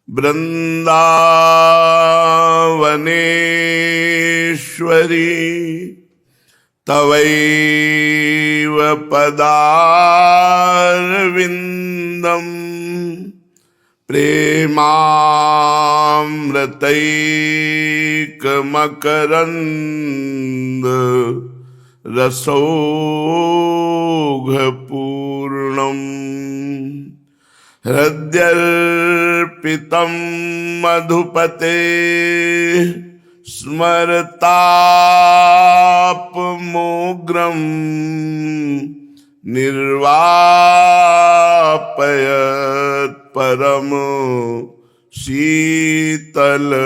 वृंदावनेश्वरी तवैव पदारविन्दम् प्रेमामृतैकमकरन्द रसौघपूर्णम् हृद्यर्पितं मधुपते स्मरतापमोग्रं निर्वापयत् परम शीतलमाश्रयामि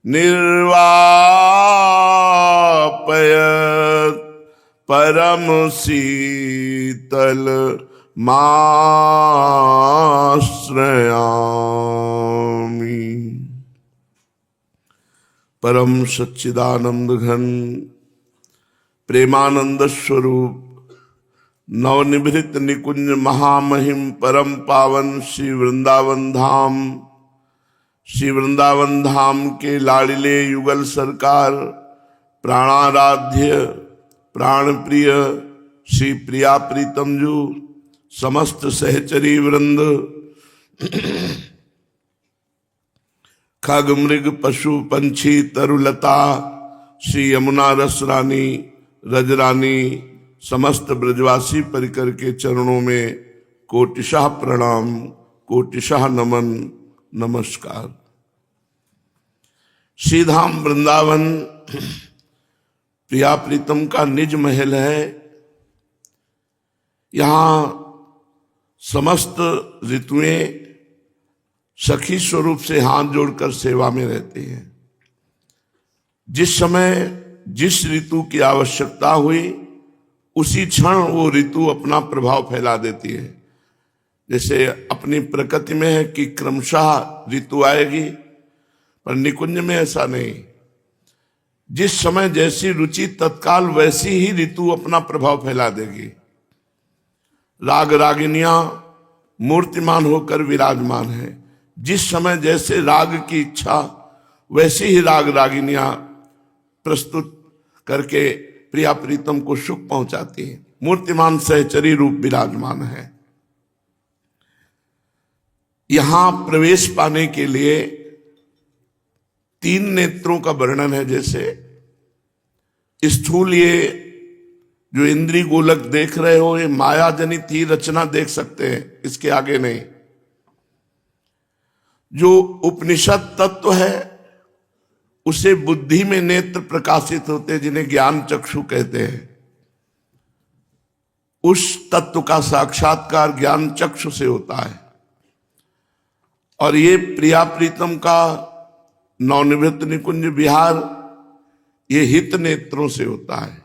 निर्वापयत् परम शीतल माश्रयामि। परम सच्चिदानंद घन प्रेमानंद स्वरूप नवनिभृत निकुंज महामहिम परम पावन श्री वृंदावन धाम के लाडिले युगल सरकार प्राणाराध्य प्राण प्रिय श्री प्रिया प्रीतम जू समस्त सहचरी वृंद खग मृग पशु पंछी तरुलता श्री यमुना रस रानी रजरानी समस्त ब्रजवासी परिकर के चरणों में कोटिशाह प्रणाम कोटिशाह नमन नमस्कार। श्रीधाम वृंदावन प्रिया प्रीतम का निज महल है। यहाँ समस्त ऋतुएं सखी स्वरूप से हाथ जोड़कर सेवा में रहती हैं। जिस समय जिस ऋतु की आवश्यकता हुई उसी क्षण वो ऋतु अपना प्रभाव फैला देती है। जैसे अपनी प्रकृति में है कि क्रमशः ऋतु आएगी, पर निकुंज में ऐसा नहीं। जिस समय जैसी रुचि तत्काल वैसी ही ऋतु अपना प्रभाव फैला देगी। राग रागिनियां मूर्तिमान होकर विराजमान है। जिस समय जैसे राग की इच्छा वैसी ही राग रागिनियां प्रस्तुत करके प्रिया प्रीतम को सुख पहुंचाती है। मूर्तिमान सहचरी रूप विराजमान है। यहां प्रवेश पाने के लिए 3 नेत्रों का वर्णन है। जैसे स्थूल ये जो इंद्री गोलक देख रहे हो, ये माया जनित ही रचना देख सकते हैं, इसके आगे नहीं। जो उपनिषद तत्व है उसे बुद्धि में नेत्र प्रकाशित होते, जिन्हें ज्ञान चक्षु कहते हैं। उस तत्व का साक्षात्कार ज्ञान चक्षु से होता है। और ये प्रिया प्रीतम का नवनिवृत्त निकुंज विहार ये हित नेत्रों से होता है।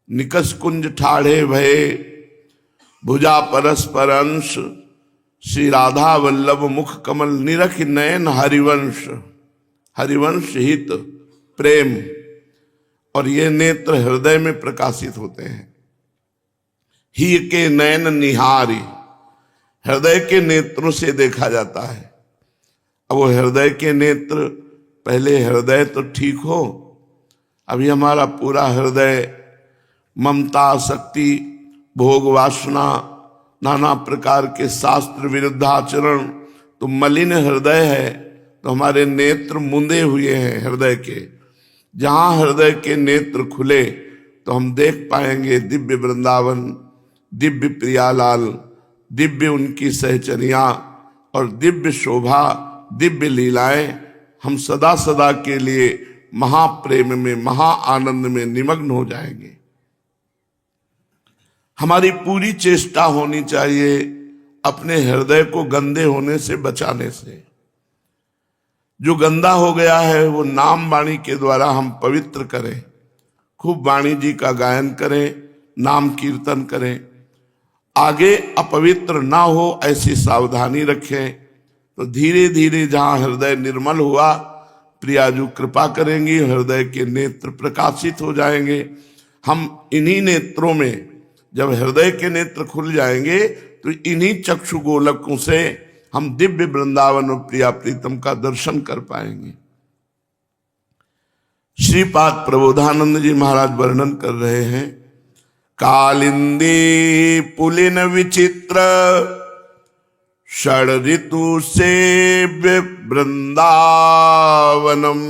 निकस कुंज ठाढ़े भये भुजा परस्पर अंश श्री राधा वल्लभ मुख कमल निरख नयन हरिवंश। हरिवंश हित प्रेम, और ये नेत्र हृदय में प्रकाशित होते हैं। ही के नयन निहारी, हृदय के नेत्रों से देखा जाता है। अब वो हृदय के नेत्र, पहले हृदय तो ठीक हो। अभी हमारा पूरा हृदय ममता शक्ति भोग वासना नाना प्रकार के शास्त्र विरुद्ध आचरण तो मलिन हृदय है, तो हमारे नेत्र मुंदे हुए हैं हृदय के। जहां हृदय के नेत्र खुले तो हम देख पाएंगे दिव्य वृंदावन, दिव्य प्रियालाल, दिव्य उनकी सहचरियां और दिव्य शोभा, दिव्य लीलाएं। हम सदा सदा के लिए महाप्रेम में महा आनंद में निमग्न हो जाएंगे। हमारी पूरी चेष्टा होनी चाहिए अपने हृदय को गंदे होने से बचाने से। जो गंदा हो गया है वो नाम वाणी के द्वारा हम पवित्र करें। खूब वाणी जी का गायन करें, नाम कीर्तन करें। आगे अपवित्र ना हो ऐसी सावधानी रखें। तो धीरे धीरे जहां हृदय निर्मल हुआ, प्रियाजू कृपा करेंगी, हृदय के नेत्र प्रकाशित हो जाएंगे। हम इन्हीं नेत्रों में, जब हृदय के नेत्र खुल जाएंगे तो इन्हीं चक्षु गोलकों से हम दिव्य वृंदावन और प्रिया प्रीतम का दर्शन कर पाएंगे। श्रीपाद प्रबोधानंद जी महाराज वर्णन कर रहे हैं, कालिंदी पुलिन विचित्र षड ऋतु सेव्य वृंदावनम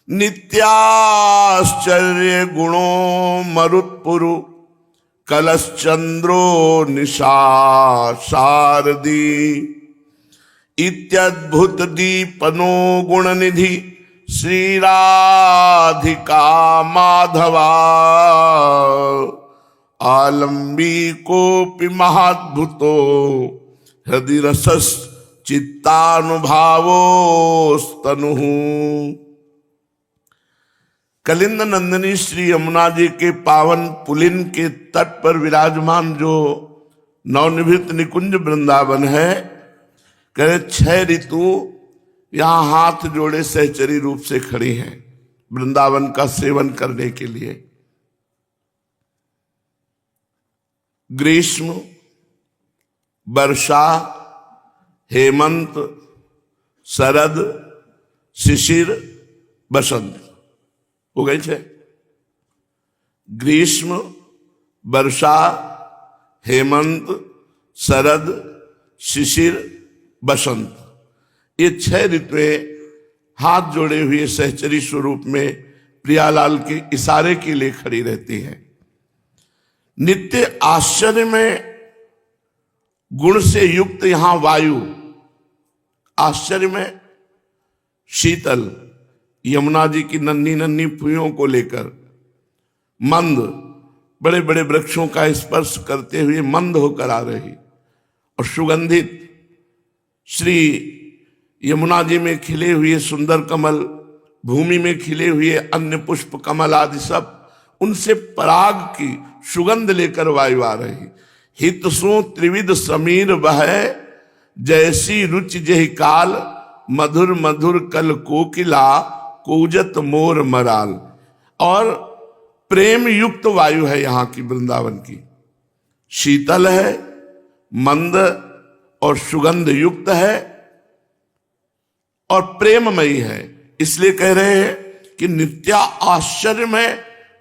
नित्याश्चर्य गुणो मरुत्पुरु कलश्चंद्रो निशा शारदी इत्यद्भुत दीपनो गुणनिधि श्री राधिका माधवा आलंबी कोपि महाद्भुतो हृदय रसस् चित्तानुभावोस्तनु। कलिंद नंदिनी श्री यमुना जी के पावन पुलिन के तट पर विराजमान जो नवनिभृत निकुंज वृंदावन है, कहे 6 ऋतु यहां हाथ जोड़े सहचरी रूप से खड़ी हैं वृंदावन का सेवन करने के लिए। ग्रीष्म, वर्षा, हेमंत, शरद, शिशिर, बसंत हो गए 6। ग्रीष्म, वर्षा, हेमंत, शरद, शिशिर, बसंत, ये 6 ऋतुएं हाथ जोड़े हुए सहचरी स्वरूप में प्रियालाल के इशारे के लिए खड़ी रहती हैं। नित्य आश्चर्य में गुण से युक्त यहां वायु, आश्चर्य में शीतल यमुना जी की नन्ही नन्ही फुइयों को लेकर मंद बड़े बड़े वृक्षों का स्पर्श करते हुए मंद होकर आ रही, और सुगंधित श्री यमुना जी में खिले हुए सुंदर कमल, भूमि में खिले हुए अन्य पुष्प कमल आदि सब, उनसे पराग की सुगंध लेकर वायु आ रही। हितसो त्रिविध समीर बह जैसी रुचि जहि काल मधुर मधुर कल कोकिला कूजत मोर मराल। और प्रेम युक्त वायु है यहाँ की वृंदावन की, शीतल है, मंद और सुगंध युक्त है और प्रेममयी है। इसलिए कह रहे हैं कि नित्या आश्चर्य में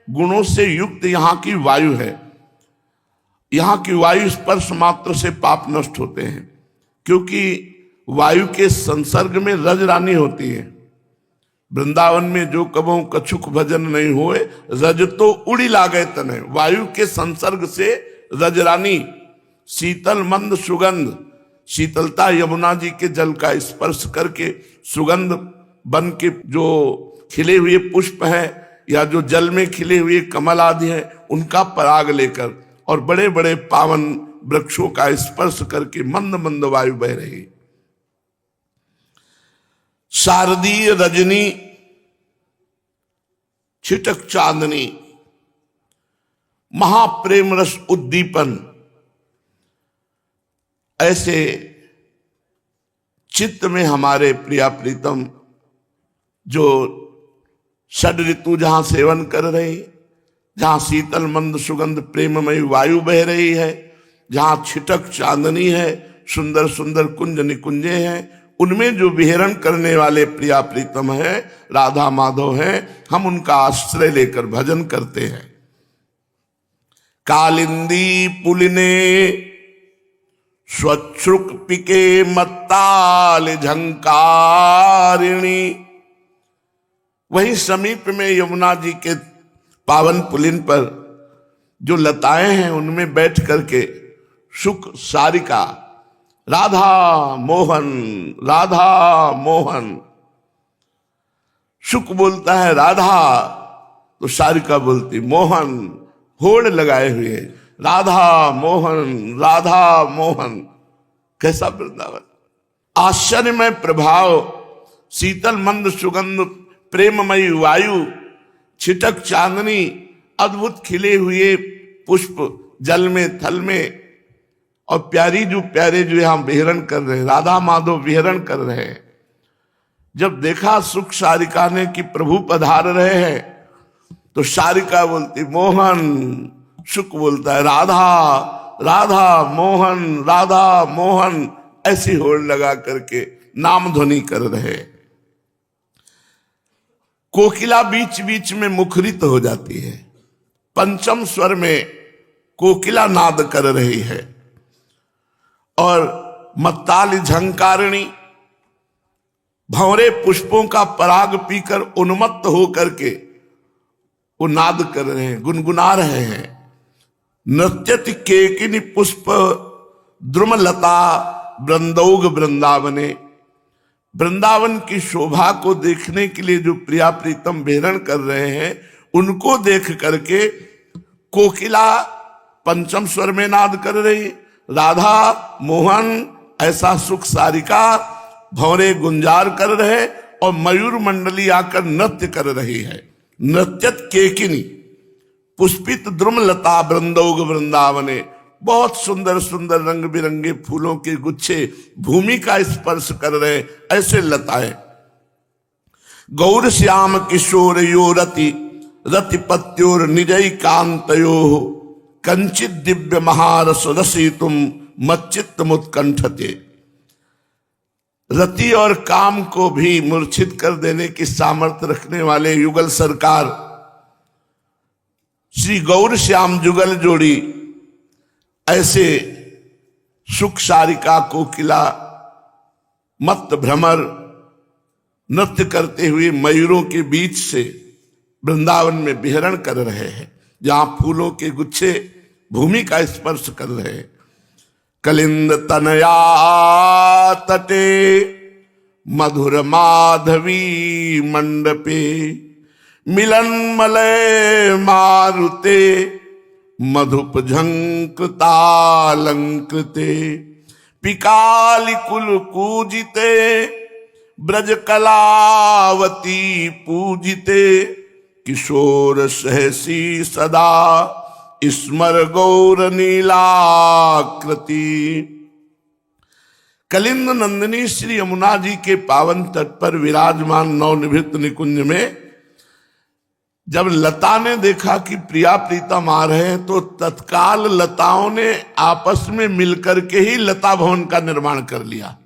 गुणों से युक्त यहाँ की वायु है। यहाँ की वायु स्पर्श मात्र से पाप नष्ट होते हैं, क्योंकि वायु के संसर्ग में रज रानी होती है। वृंदावन में जो कबहू कछुक भजन नहीं होए, रज तो उड़ी लागे तने। वायु के संसर्ग से रजरानी, शीतल मंद सुगंध, शीतलता यमुना जी के जल का स्पर्श करके सुगंध बन के जो खिले हुए पुष्प हैं या जो जल में खिले हुए कमल आदि हैं उनका पराग लेकर, और बड़े बड़े पावन वृक्षों का स्पर्श करके मंद मंद वायु बह रही। शारदीय रजनी छिटक चांदनी, महाप्रेम रस उद्दीपन, ऐसे चित्त में हमारे प्रिया प्रीतम जो षड ऋतु जहां सेवन कर रही, जहां शीतल मंद सुगंध प्रेममयी वायु बह रही है, जहां छिटक चांदनी है, सुंदर सुंदर कुंज निकुंजे हैं, उनमें जो विहरण करने वाले प्रिया प्रीतम है, राधा माधव हैं, हम उनका आश्रय लेकर भजन करते हैं। कालिंदी पुलिने स्वच्छ्रुक पिके मत्ताल झंकारिणी। वहीं समीप में यमुना जी के पावन पुलिन पर जो लताएं हैं उनमें बैठ करके शुक सारिका राधा मोहन राधा मोहन, शुक बोलता है राधा तो सारिका बोलती मोहन, होड़ लगाए हुए राधा मोहन राधा मोहन। कैसा वृंदावन, आश्चर्यमय प्रभाव, शीतल मंद सुगंध, प्रेममयी वायु, छिटक चांदनी, अद्भुत खिले हुए पुष्प जल में थल में, और प्यारे जो यहां विहरण कर रहे हैं, राधा माधव विहरण कर रहे हैं। जब देखा सुख सारिका ने कि प्रभु पधार रहे हैं तो सारिका बोलती मोहन, शुक बोलता है राधा राधा मोहन ऐसी होड़ लगा करके नाम ध्वनि कर रहे। कोकिला बीच बीच में मुखरित हो जाती है, पंचम स्वर में कोकिला नाद कर रही है और मत्ताली झंकारिणी भंवरे पुष्पों का पराग पीकर उन्मत्त होकर के वो नाद कर रहे हैं, गुनगुना रहे हैं। नृत्यति केकिनी पुष्प द्रुमलता वृंदौग वृंदावने। वृंदावन की शोभा को देखने के लिए जो प्रिया प्रीतम बेहरण कर रहे हैं, उनको देख करके कोकिला पंचम स्वर में नाद कर रही, राधा मोहन ऐसा सुख सारिका भौरे गुंजार कर रहे और मयूर मंडली आकर नृत्य कर रही है। नृत्यत केकिनी पुष्पित द्रुमलता वृंदौग वृंदावने। बहुत सुंदर सुंदर रंग बिरंगे फूलों के गुच्छे भूमि का स्पर्श कर रहे ऐसे लताएं। गौर श्याम किशोर यो रति रतिपत्योर निजई कांतयो कंचित दिव्य महारस रसी तुम मच्चित्त मुत्कंठते। रति और काम को भी मूर्छित कर देने की सामर्थ्य रखने वाले युगल सरकार श्री गौर श्याम जुगल जोड़ी ऐसे सुख सारिका कोकिला मत भ्रमर नृत्य करते हुए मयूरों के बीच से वृंदावन में विहरण कर रहे हैं, जहां फूलों के गुच्छे भूमि का स्पर्श कर रहे हैं। कलिंद तनया तटे मधुर माधवी मंडपे मिलन मलय मारुते मधुप झंकृतालंकृते पिकाली कुल कूजिते ब्रज कलावती पूजिते किशोर सहसी सदा स्मर गौर नीलाकृति। कलिंद नंदिनी श्री यमुना जी के पावन तट पर विराजमान नवनिभृत निकुंज में जब लता ने देखा कि प्रिया प्रीतम आ रहे हैं, तो तत्काल लताओं ने आपस में मिलकर के ही लता भवन का निर्माण कर लिया।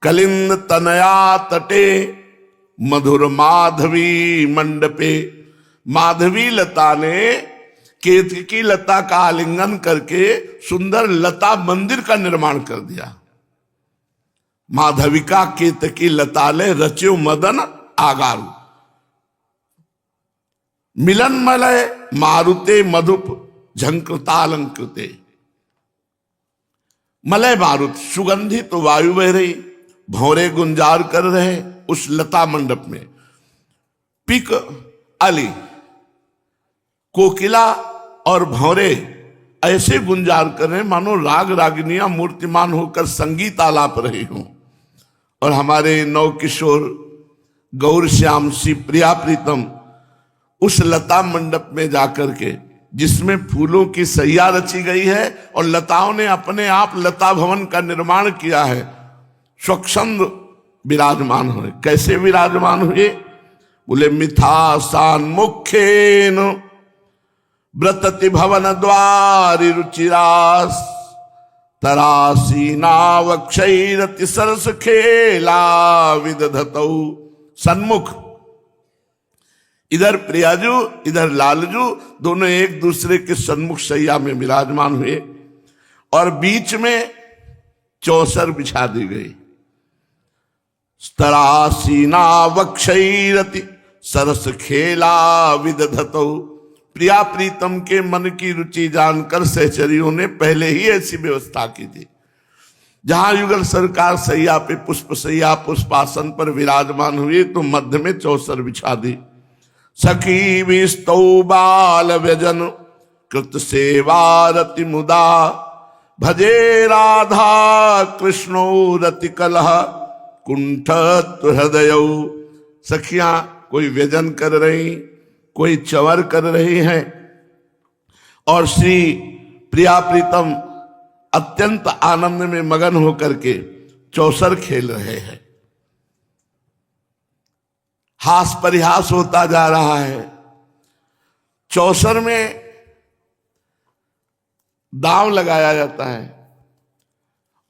कलिंद तनया तटे मधुर माधवी मंडपे। माधवी लता ने केतकी लता का आलिंगन करके सुंदर लता मंदिर का निर्माण कर दिया। माधविका केतकी लताले रच्यो मदन आगारू। मिलन मलय मारुते मधुप झंकृतालंकृते। मलय मारुत सुगंधित तो वायु बह रही, भौरे गुंजार कर रहे उस लता मंडप में। पिक अली कोकिला और भौरे ऐसे गुंजार कर रहे मानो राग रागिनियां मूर्तिमान होकर संगीत आलाप रही हों। और हमारे नव किशोर गौर श्याम श्री प्रिया प्रीतम उस लता मंडप में जाकर के, जिसमें फूलों की सैया रची गई है और लताओं ने अपने आप लता भवन का निर्माण किया है, स्वच्छंद विराजमान हुए। कैसे विराजमान हुए? बोले मिथासान मुखेन व्रतति भवन द्वारि रुचिरास तरासीना वक्षैरति सरस खेला विदधतौ। सन्मुख इधर प्रियाजू इधर लालजू दोनों एक दूसरे के सन्मुख सैया में विराजमान हुए और बीच में चौसर बिछा दी गई। स्तरासीना वक्षैरति सरस खेला विदधतौ। प्रिया प्रीतम के मन की रुचि जानकर सहचरियों ने पहले ही ऐसी व्यवस्था की थी। जहां युगल सरकार सैया पे पुष्प सैया पुष्पासन पर विराजमान हुए, तो मध्य में चौसर बिछा दी। सखी विस्तौ बाल व्यजन कृत सेवारति मुदा भजे राधा कृष्णो रति कलह कुंठत्व हृदय। सखियां कोई व्यजन कर रही, कोई चवर कर रही हैं और श्री प्रिया प्रीतम अत्यंत आनंद में मगन होकर के चौसर खेल रहे हैं। हास परिहास होता जा रहा है। चौसर में दांव लगाया जाता है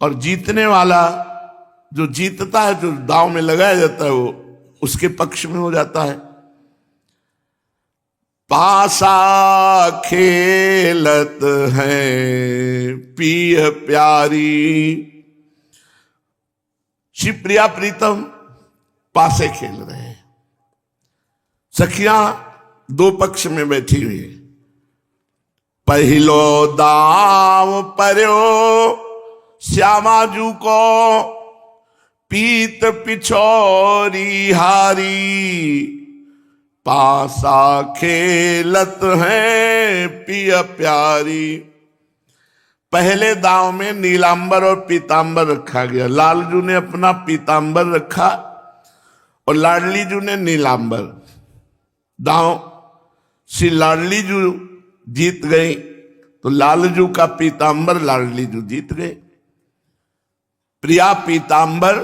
और जीतने वाला जो जीतता है, जो दांव में लगाया जाता है, वो उसके पक्ष में हो जाता है। पासा खेलत है पिय प्यारी, श्री प्रिया प्रीतम पासे खेल रहे हैं। सखियां दो पक्ष में बैठी हुई है। पहलो दाव पर्यो श्यामाजू को, पीत पिछोरी हारी, पासा खेलत है पिय प्यारी। पहले दांव में नीलांबर और पीतांबर रखा गया। लालजू ने अपना पीतांबर रखा और लाडली जू ने नीलांबर। दांव श्री लाडली जू जीत गई तो लालजू का पीतांबर लाडली जू जीत गए। प्रिया पीतांबर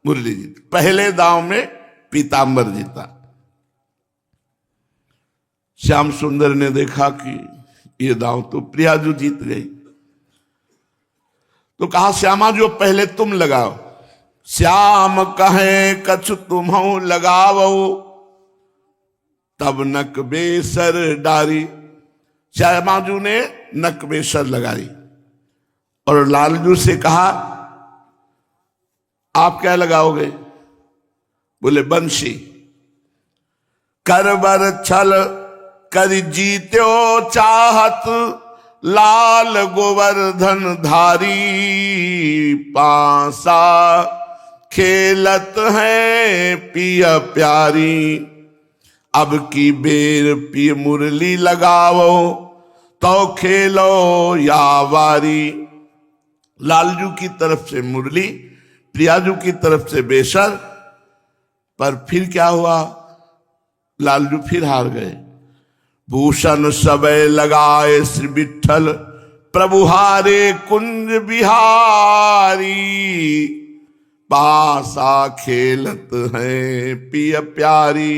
मुरली जीत। पहले दांव में पीतांबर जीता। श्याम सुंदर ने देखा कि ये दांव तो प्रियाजू जीत गई, तो कहा श्यामा जो पहले तुम लगाओ। श्याम कहे कछु तुम्हु लगावो, तब नक बेसर डारी। श्यामाजू ने नक बेसर लगाई और लालजू से कहा आप क्या लगाओगे? बोले बंशी। करबर छल कर जीत्यो चाहत, लाल गोवर्धन धारी, पासा खेलत है पिय प्यारी। अब की बेर पिय मुरली लगावो, तो खेलो या वारी। लालजू की तरफ से मुरली, प्रियाजू की तरफ से बेसर। पर फिर क्या हुआ? लालजू फिर हार गए। भूषण सबे लगाए श्री विठल, प्रभु हारे कुंज बिहारी, पासा खेलत है पिय प्यारी।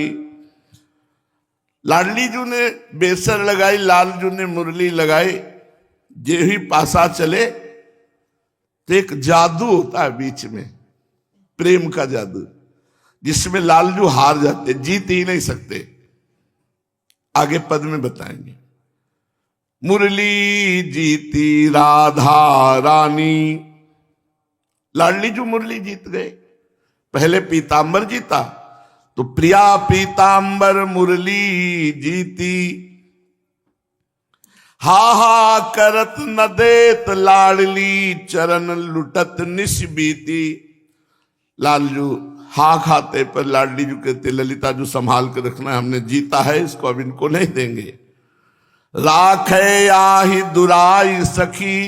लाडली जू ने बेसर लगाई, लालजू ने मुरली लगाई। जे ही पासा चले तो एक जादू होता है बीच में, प्रेम का जादू, जिसमें लालजू हार जाते, जीत ही नहीं सकते। आगे पद में बताएंगे। मुरली जीती राधा रानी। लाडली जू मुरली जीत गए। पहले पीतांबर जीता तो प्रिया पीतांबर मुरली जीती। हा हा करत न देत लाडली, चरण लुटत निश बीती। लालजू हा खाते पर लाडली जू कहते ललिता जू संभाल कर रखना है, हमने जीता है, इसको अब इनको नहीं देंगे। राखे आही दुराई सखी,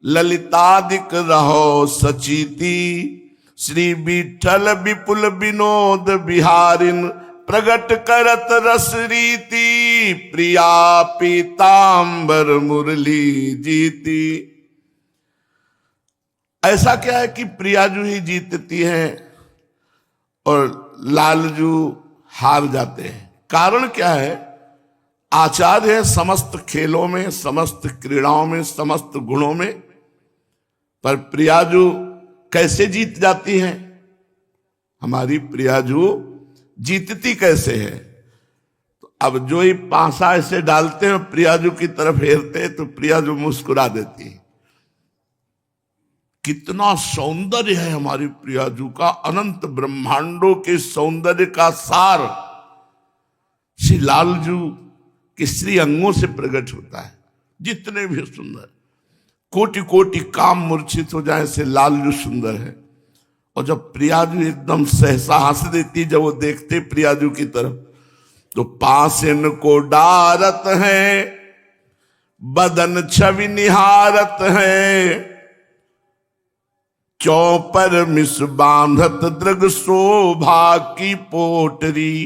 ललितादिक रहो सचीती। श्री विठल विपुल विनोद बिहारिन, प्रगट करत रस रीति। प्रिया पीतांबर मुरली जीती। ऐसा क्या है कि प्रियाजू ही जीतती है और लालजू हार जाते हैं? कारण क्या है? आचार्य है समस्त खेलों में, समस्त क्रीड़ाओं में, समस्त गुणों में, पर प्रियाजू कैसे जीत जाती है? हमारी प्रियाजू जीतती कैसे है? तो अब जो ही पासा ऐसे डालते हैं प्रियाजू की तरफ हेरते हैं तो प्रियाजू मुस्कुरा देती है। कितना सौंदर्य है हमारी प्रियाजू का, अनंत ब्रह्मांडों के सौंदर्य का सार श्री लालजू के श्री अंगों से प्रकट होता है। जितने भी सुंदर, कोटि कोटि काम मूर्छित हो जाए से लालजू सुंदर है। और जब प्रियाजू एकदम सहसा हंस देती, जब वो देखते प्रियाजू की तरफ, तो पासिन को डारत है, बदन छवि निहारत है। चौपर मिस बांधत दृग शोभा की पोटरी।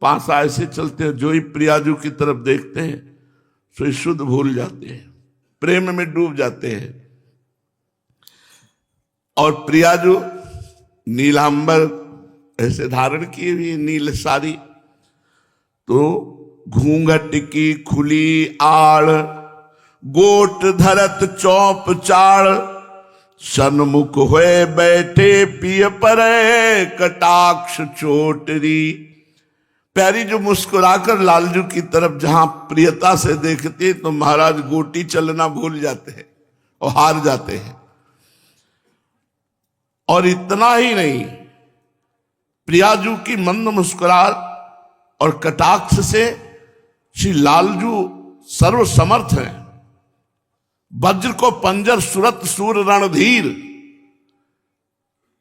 पासा ऐसे चलते हैं, जो ही प्रियाजू की तरफ देखते हैं सो शुद्ध भूल जाते हैं, प्रेम में डूब जाते हैं। और प्रियाजू नीलांबर ऐसे धारण किए हुए, नील साड़ी, तो घूंघट की खुली आड़, गोट धरत चौप चाड़, सन्मुख हुए बैठे पिय परे कटाक्ष चोटरी। प्यारी जो मुस्कुराकर लालजू की तरफ जहां प्रियता से देखते तो महाराज गोटी चलना भूल जाते हैं और हार जाते हैं। और इतना ही नहीं, प्रियाजू की मंद मुस्कुराहट और कटाक्ष से श्री लालजू सर्व समर्थ हैं। वज्र को पंजर सुरत सूर रणधीर,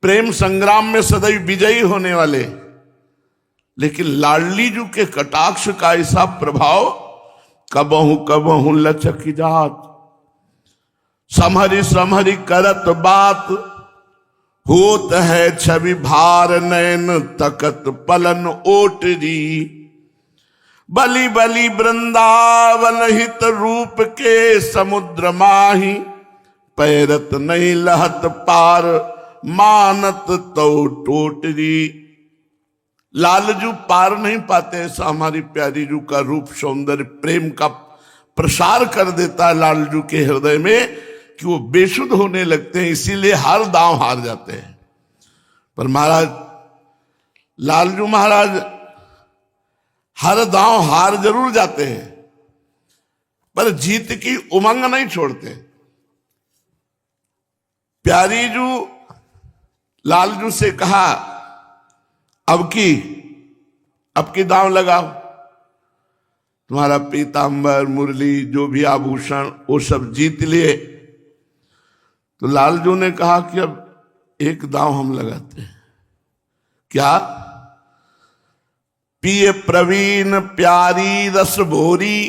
प्रेम संग्राम में सदैव विजयी होने वाले। लेकिन लाडली जू के कटाक्ष का ऐसा प्रभाव, कबहू कबहू लचक जात, समहरी समहरी करत बात, होत है छवि भार नयन तकत पलन ओटरी। बलि बलि वृंदावन हित रूप के समुद्र माही, पैरत नहीं लहत पार मानत तो टोटरी। लालजू पार नहीं पाते, ऐसा हमारी प्यारी जू का रूप सौंदर्य प्रेम का प्रसार कर देता है लालजू के हृदय में कि वो बेसुध होने लगते हैं, इसीलिए हर दांव हार जाते हैं। पर महाराज लालजू महाराज हर दांव हार जरूर जाते हैं, पर जीत की उमंग नहीं छोड़ते। प्यारी जू लालजू से कहा, अब की दांव लगाओ, तुम्हारा पीतांबर मुरली जो भी आभूषण वो सब जीत लिए। तो लालजू ने कहा कि अब एक दांव हम लगाते हैं। क्या? पिए प्रवीण प्यारी रस भोरी,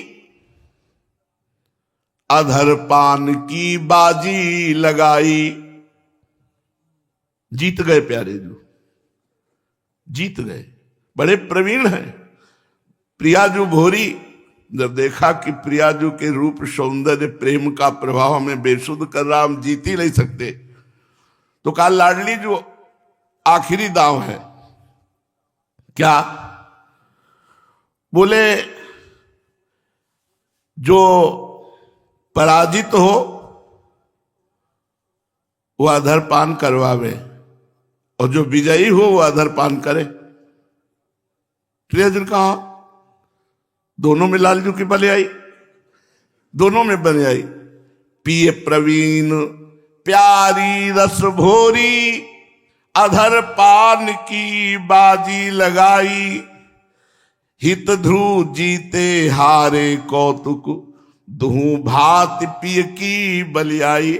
अधर पान की बाजी लगाई। जीत गए प्यारे जू, जीत गए, बड़े प्रवीण हैं। प्रियाजू भोरी जब देखा कि प्रियाजू के रूप सौंदर्य प्रेम का प्रभाव हमें बेसुध कर रहा, हम जीत ही नहीं सकते, तो कहा लाडली जो आखिरी दांव है। क्या? बोले जो पराजित हो वो अधरपान करवावे और जो विजयी हो वो अधरपान करे। प्रियजन कहा, दोनों में लालजू की बले आई, दोनों में बले आई। पिए प्रवीण प्यारी रस भोरी, अधर पान की बाजी लगाई। हित ध्रुव जीते हारे कौतुक, दुहू भात पिय की बलियाई।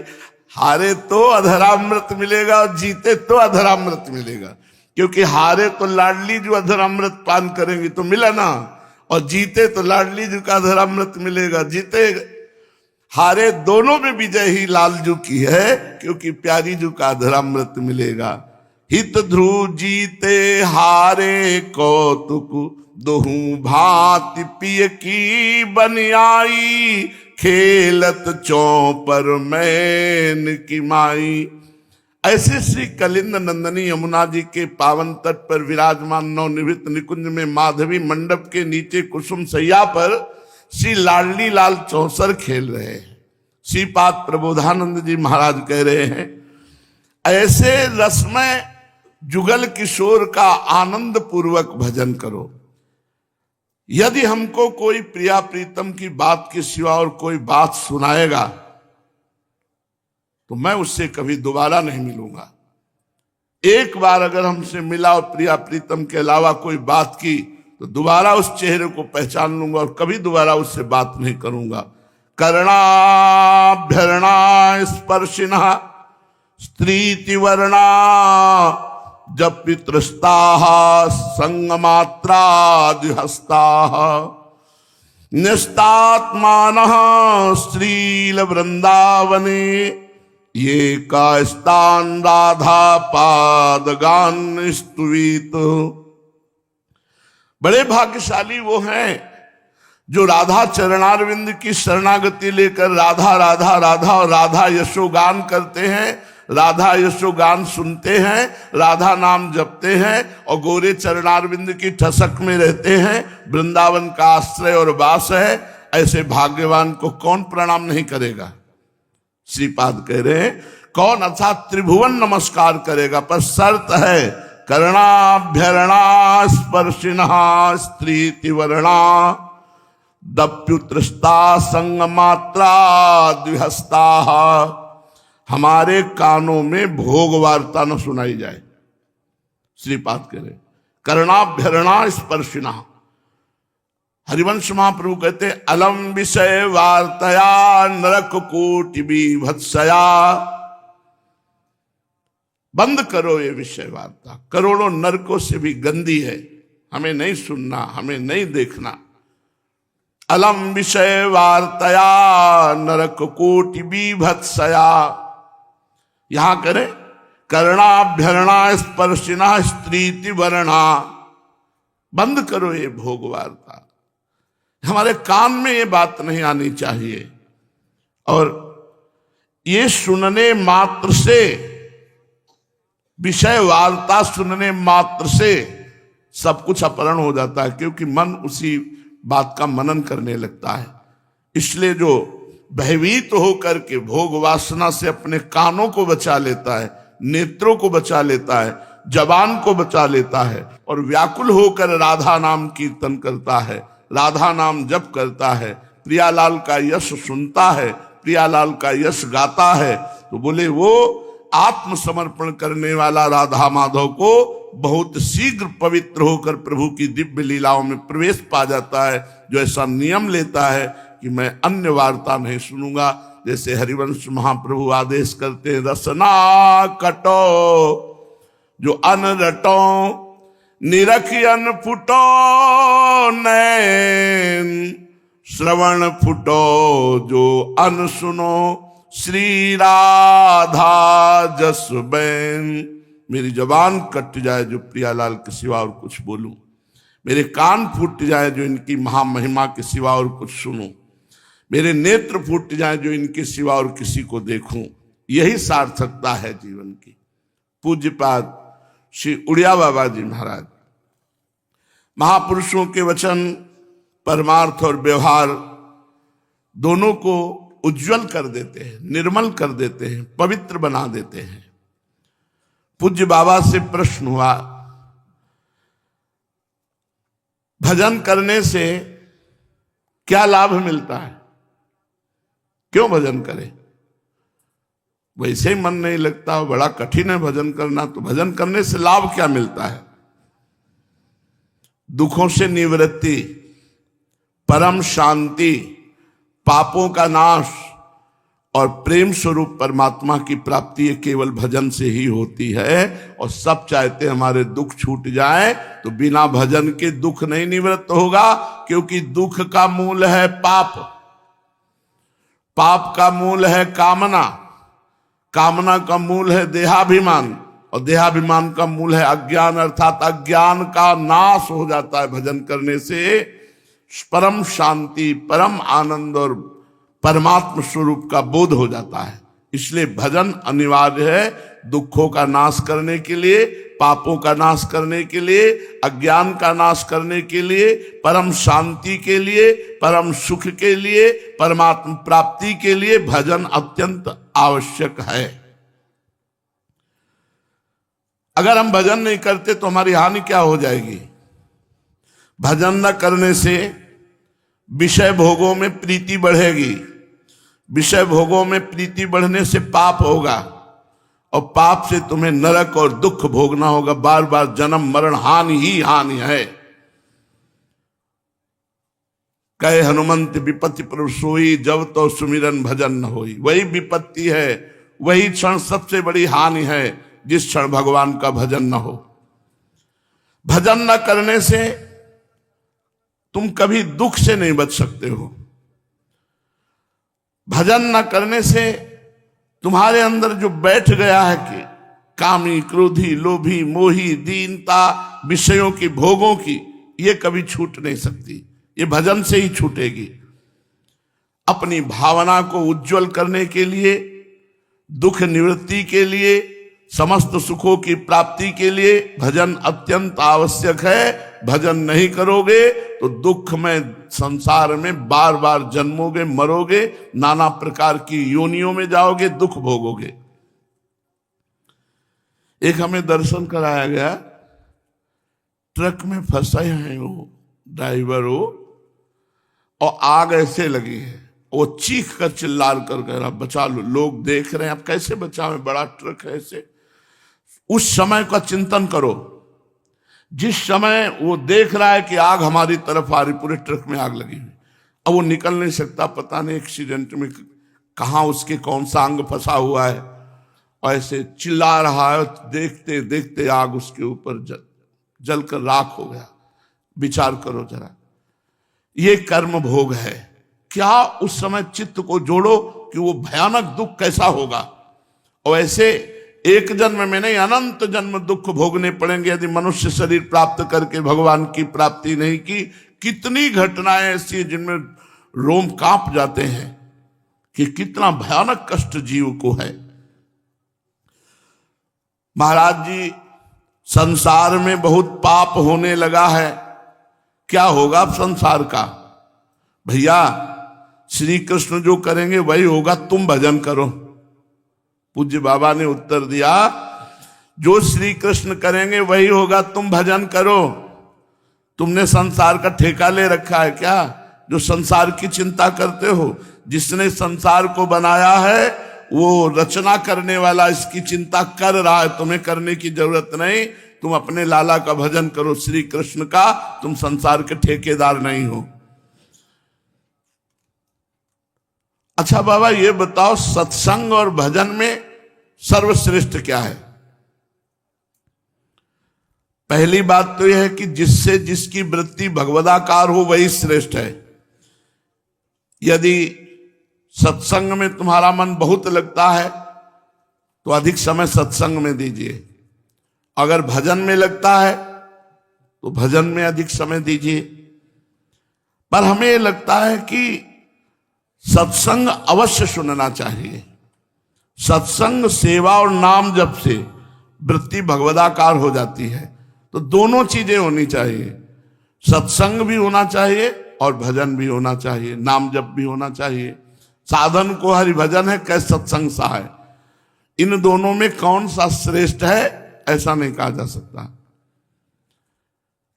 हारे तो अधरामृत मिलेगा और जीते तो अधरामृत मिलेगा, क्योंकि हारे तो लाडली जो अधरामृत पान करेंगी तो मिला ना, और जीते तो लाडली जू का अधरामृत मिलेगा। जीते हारे दोनों में विजय ही लालजू की है, क्योंकि प्यारी जू का अधरामृत मिलेगा। हित ध्रुव जीते हारे कौतुक, दोहू भांति पिय की बनियाई। खेलत चौपर मैन की माई। ऐसे श्री कलिंद नंदनी यमुना जी के पावन तट पर विराजमान नवनिर्मित निकुंज में माधवी मंडप के नीचे कुसुम सैया पर श्री लाडली लाल चौसर खेल रहे हैं। श्रीपाद प्रबोधानंद जी महाराज कह रहे हैं, ऐसे रसमय जुगल किशोर का आनंद पूर्वक भजन करो। यदि हमको कोई प्रिया प्रीतम की बात के सिवा और कोई बात सुनाएगा तो मैं उससे कभी दोबारा नहीं मिलूंगा। एक बार अगर हमसे मिला और प्रिया प्रीतम के अलावा कोई बात की तो दोबारा उस चेहरे को पहचान लूंगा और कभी दोबारा उससे बात नहीं करूंगा। करणाभ्यरणा स्पर्शिना स्त्रीति वर्णा जब पितृस्ता संगमात्रादिहस्ता निस्तात्मान श्रील वृंदावने ये कास्तान राधा पादगान स्तुवित। बड़े भाग्यशाली वो हैं जो राधा चरणारविंद की शरणागति लेकर राधा राधा राधा और राधा यशोगान करते हैं, राधा यशोगान सुनते हैं, राधा नाम जपते हैं और गोरे चरणारविंद की ठसक में रहते हैं। वृंदावन का आश्रय और वास है। ऐसे भाग्यवान को कौन प्रणाम नहीं करेगा। श्रीपाद कह रहे हैं कौन अच्छा त्रिभुवन नमस्कार करेगा, पर शर्त है करणाभ्यरणा स्पर्शिना स्त्री वर्णा दप्युत्रस्ता संग मात्रा द्विहस्ता। हमारे कानों में भोग वार्ता न सुनाई जाए। श्रीपाद कह रहे कर्णाभ्यरणा स्पर्शिना। हरिवंश महाप्रभु कहते अलम विषय वार्तया नरक कोटि बीभत्सया। बंद करो ये विषय वार्ता, करोड़ों नरकों से भी गंदी है, हमें नहीं सुनना, हमें नहीं देखना। अलम विषय वार्तया नरक कोटि बीभत्सया। यहां करें कर्णाभ्यरणा स्पर्शिना स्त्रीति वर्णा। बंद करो ये भोग वार्ता, हमारे कान में ये बात नहीं आनी चाहिए। और ये सुनने मात्र से, विषय वार्ता सुनने मात्र से सब कुछ अपहरण हो जाता है, क्योंकि मन उसी बात का मनन करने लगता है। इसलिए जो भयभीत होकर के भोग वासना से अपने कानों को बचा लेता है, नेत्रों को बचा लेता है, जबान को बचा लेता है और व्याकुल होकर राधा नाम कीर्तन करता है, राधा नाम जप करता है, प्रियालाल का यश सुनता है, प्रियालाल का यश गाता है, तो बोले वो आत्मसमर्पण करने वाला राधा माधव को बहुत शीघ्र पवित्र होकर प्रभु की दिव्य लीलाओं में प्रवेश पा जाता है, जो ऐसा नियम लेता है कि मैं अन्य वार्ता नहीं सुनूंगा। जैसे हरिवंश महाप्रभु आदेश करते हैं रसना कटो जो अन रटो निरखियन फुटो नैन श्रवण फुटो जो अन सुनो श्री राधा जस बैन। मेरी जबान कट जाए जो प्रियालाल के सिवा और कुछ बोलूं, मेरे कान फूट जाए जो इनकी महामहिमा के सिवा और कुछ सुनूं, मेरे नेत्र फूट जाए जो इनके सिवा और किसी को देखूं। यही सार्थकता है जीवन की। पूज्यपाद श्री उड़िया बाबा जी महाराज महापुरुषों के वचन परमार्थ और व्यवहार दोनों को उज्जवल कर देते हैं, निर्मल कर देते हैं, पवित्र बना देते हैं। पूज्य बाबा से प्रश्न हुआ भजन करने से क्या लाभ मिलता है, क्यों भजन करें? वैसे ही मन नहीं लगता, बड़ा कठिन है भजन करना, तो भजन करने से लाभ क्या मिलता है? दुखों से निवृत्ति, परम शांति, पापों का नाश और प्रेम स्वरूप परमात्मा की प्राप्ति केवल भजन से ही होती है। और सब चाहते हैं हमारे दुख छूट जाए, तो बिना भजन के दुख नहीं निवृत्त होगा, क्योंकि दुख का मूल है पाप, पाप का मूल है कामना, कामना का मूल है देहाभिमान और देहाभिमान का मूल है अज्ञान, अर्थात अज्ञान का नाश हो जाता है भजन करने से। परम शांति, परम आनंद और परमात्म स्वरूप का बोध हो जाता है। इसलिए भजन अनिवार्य है, दुखों का नाश करने के लिए, पापों का नाश करने के लिए, अज्ञान का नाश करने के लिए, परम शांति के लिए, परम सुख के लिए, परमात्म प्राप्ति के लिए भजन अत्यंत आवश्यक है। अगर हम भजन नहीं करते तो हमारी हानि क्या हो जाएगी? भजन न करने से विषय भोगों में प्रीति बढ़ेगी, विषय भोगों में प्रीति बढ़ने से पाप होगा और पाप से तुम्हें नरक और दुख भोगना होगा, बार बार जन्म मरण हानि ही हानि है। कहे हनुमंत विपत्ति पर सोई जब तो सुमिरन भजन न होई। वही विपत्ति है, वही क्षण सबसे बड़ी हानि है जिस क्षण भगवान का भजन न हो। भजन न करने से तुम कभी दुख से नहीं बच सकते हो। भजन न करने से तुम्हारे अंदर जो बैठ गया है कि कामी, क्रोधी, लोभी, मोही, दीनता, विषयों की, भोगों की, ये कभी छूट नहीं सकती, ये भजन से ही छूटेगी। अपनी भावना को उज्जवल करने के लिए, दुख निवृत्ति के लिए, समस्त सुखों की प्राप्ति के लिए भजन अत्यंत आवश्यक है। भजन नहीं करोगे तो दुख में संसार में बार बार जन्मोगे, मरोगे, नाना प्रकार की योनियों में जाओगे, दुख भोगोगे। एक हमें दर्शन कराया गया, ट्रक में फंसे हैं वो ड्राइवर हो, और आग ऐसे लगी है, वो चीख कर चिल्लार कर कह रहा बचा लो। लोग देख रहे हैं, अब कैसे बचावें, बड़ा ट्रक है ऐसे। उस समय का चिंतन करो, जिस समय वो देख रहा है कि आग हमारी तरफ आ रही, पूरे ट्रक में आग लगी हुई, अब वो निकल नहीं सकता, पता नहीं एक्सीडेंट में कहाँ उसके कौन सा अंग फंसा हुआ है, और ऐसे चिल्ला रहा है। देखते देखते आग उसके ऊपर जलकर राख हो गया। विचार करो जरा, ये कर्म भोग है। क्या उस समय चित्त को जोड़ो कि वो भयानक दुख कैसा होगा। और ऐसे एक जन्म में नहीं, अनंत जन्म दुख भोगने पड़ेंगे यदि मनुष्य शरीर प्राप्त करके भगवान की प्राप्ति नहीं की। कितनी घटनाएं ऐसी जिनमें रोम कांप जाते हैं कि कितना भयानक कष्ट जीव को है। महाराज जी, संसार में बहुत पाप होने लगा है, क्या होगा अब संसार का? भैया, श्री कृष्ण जो करेंगे वही होगा, तुम भजन करो। पूज्य बाबा ने उत्तर दिया, जो श्री कृष्ण करेंगे वही होगा, तुम भजन करो। तुमने संसार का ठेका ले रखा है क्या, जो संसार की चिंता करते हो? जिसने संसार को बनाया है वो रचना करने वाला इसकी चिंता कर रहा है, तुम्हें करने की जरूरत नहीं। तुम अपने लाला का भजन करो, श्री कृष्ण का, तुम संसार के ठेकेदार नहीं हो। अच्छा बाबा, ये बताओ सत्संग और भजन में सर्वश्रेष्ठ क्या है? पहली बात तो यह है कि जिससे जिसकी वृत्ति भगवदाकार हो वही श्रेष्ठ है। यदि सत्संग में तुम्हारा मन बहुत लगता है तो अधिक समय सत्संग में दीजिए, अगर भजन में लगता है तो भजन में अधिक समय दीजिए। पर हमें लगता है कि सत्संग अवश्य सुनना चाहिए। सत्संग, सेवा और नाम जप से वृत्ति भगवदाकार हो जाती है। तो दोनों चीजें होनी चाहिए, सत्संग भी होना चाहिए और भजन भी होना चाहिए, नाम जप भी होना चाहिए। साधन को हरि भजन है, कैसे सत्संग सा है। इन दोनों में कौन सा श्रेष्ठ है ऐसा नहीं कहा जा सकता,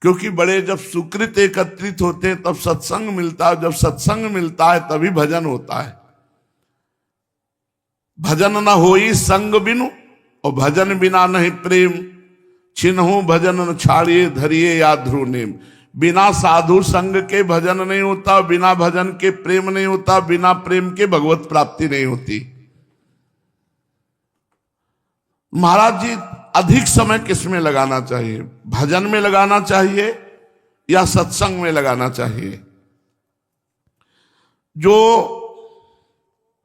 क्योंकि बड़े जब सुकृत एकत्रित होते हैं तब सत्संग मिलता है, जब सत्संग मिलता है तभी भजन होता है। भजन न होई संग बिनु, और भजन बिना नहीं प्रेम। छिन्हु भजन न छाड़िए, धरिए या ध्रुव नेम। बिना साधु संग के भजन नहीं होता, बिना भजन के प्रेम नहीं होता, बिना प्रेम के भगवत प्राप्ति नहीं होती। महाराज जी, अधिक समय किस में लगाना चाहिए? भजन में लगाना चाहिए या सत्संग में लगाना चाहिए? जो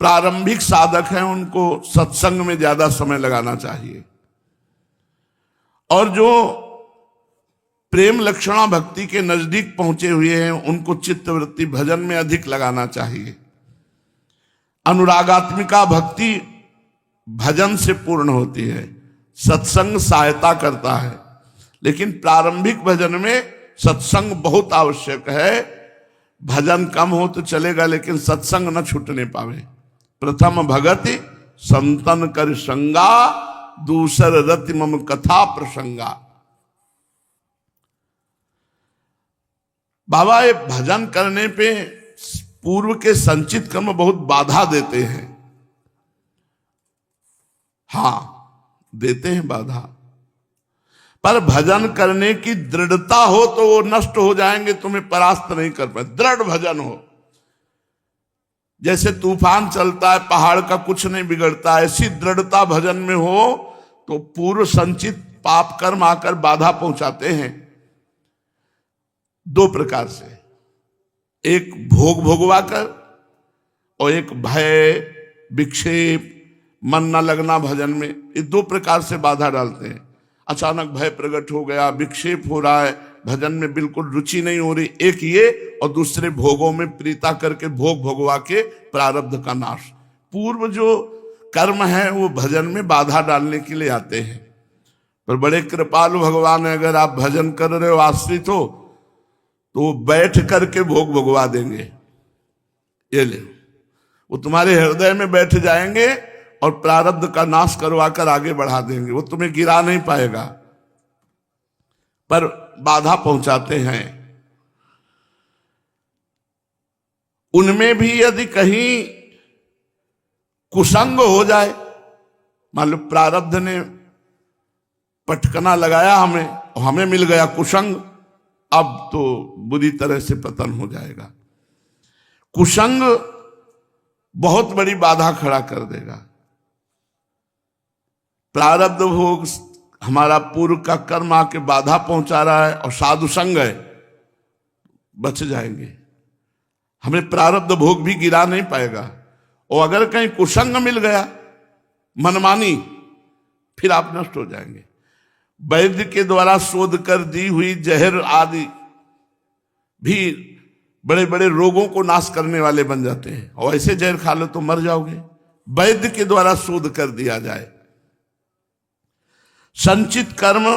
प्रारंभिक साधक हैं उनको सत्संग में ज्यादा समय लगाना चाहिए, और जो प्रेम लक्षणा भक्ति के नजदीक पहुंचे हुए हैं उनको चित्तवृत्ति भजन में अधिक लगाना चाहिए। अनुरागात्मिका भक्ति भजन से पूर्ण होती है, सत्संग सहायता करता है। लेकिन प्रारंभिक भजन में सत्संग बहुत आवश्यक है। भजन कम हो तो चलेगा, लेकिन सत्संग न छूटने पावे। प्रथम भगति संतन कर संगा, दूसर रति मम कथा प्रसंगा। बाबा, ये भजन करने पे पूर्व के संचित कर्म बहुत बाधा देते हैं। हाँ, देते हैं बाधा, पर भजन करने की दृढ़ता हो तो वो नष्ट हो जाएंगे, तुम्हें परास्त नहीं कर पाए। दृढ़ भजन हो, जैसे तूफान चलता है, पहाड़ का कुछ नहीं बिगड़ता, ऐसी दृढ़ता भजन में हो तो पूर्व संचित पाप कर्म आकर बाधा पहुंचाते हैं। दो प्रकार से, एक भोग भोगवा कर और एक भय विक्षेप, मन न लगना भजन में। ये दो प्रकार से बाधा डालते हैं। अचानक भय प्रकट हो गया, विक्षेप हो रहा है, भजन में बिल्कुल रुचि नहीं हो रही, एक ये, और दूसरे भोगों में प्रीता करके भोग भोगवा के प्रारब्ध का नाश। पूर्व जो कर्म है वो भजन में बाधा डालने के लिए आते हैं। पर बड़े कृपालु भगवान है, अगर आप भजन कर रहे हो, आश्रित हो, तो वो बैठ करके भोग भुगवा देंगे। ये ले, वो तुम्हारे हृदय में बैठ जाएंगे और प्रारब्ध का नाश करवा कर आगे बढ़ा देंगे। वो तुम्हें गिरा नहीं पाएगा, पर बाधा पहुंचाते हैं। उनमें भी यदि कहीं कुसंग हो जाए, मान लो प्रारब्ध ने पटकना लगाया हमें और हमें मिल गया कुसंग, अब तो बुरी तरह से पतन हो जाएगा। कुसंग बहुत बड़ी बाधा खड़ा कर देगा। प्रारब्ध भोग हमारा पूर्व का कर्म आके बाधा पहुंचा रहा है और साधु संग है, बच जाएंगे। हमें प्रारब्ध भोग भी गिरा नहीं पाएगा। और अगर कहीं कुसंग मिल गया मनमानी, फिर आप नष्ट हो जाएंगे। वैद्य के द्वारा शोध कर दी हुई जहर आदि भी बड़े बड़े रोगों को नाश करने वाले बन जाते हैं, और ऐसे जहर खा लो तो मर जाओगे। वैद्य के द्वारा शोध कर दिया जाए। संचित कर्म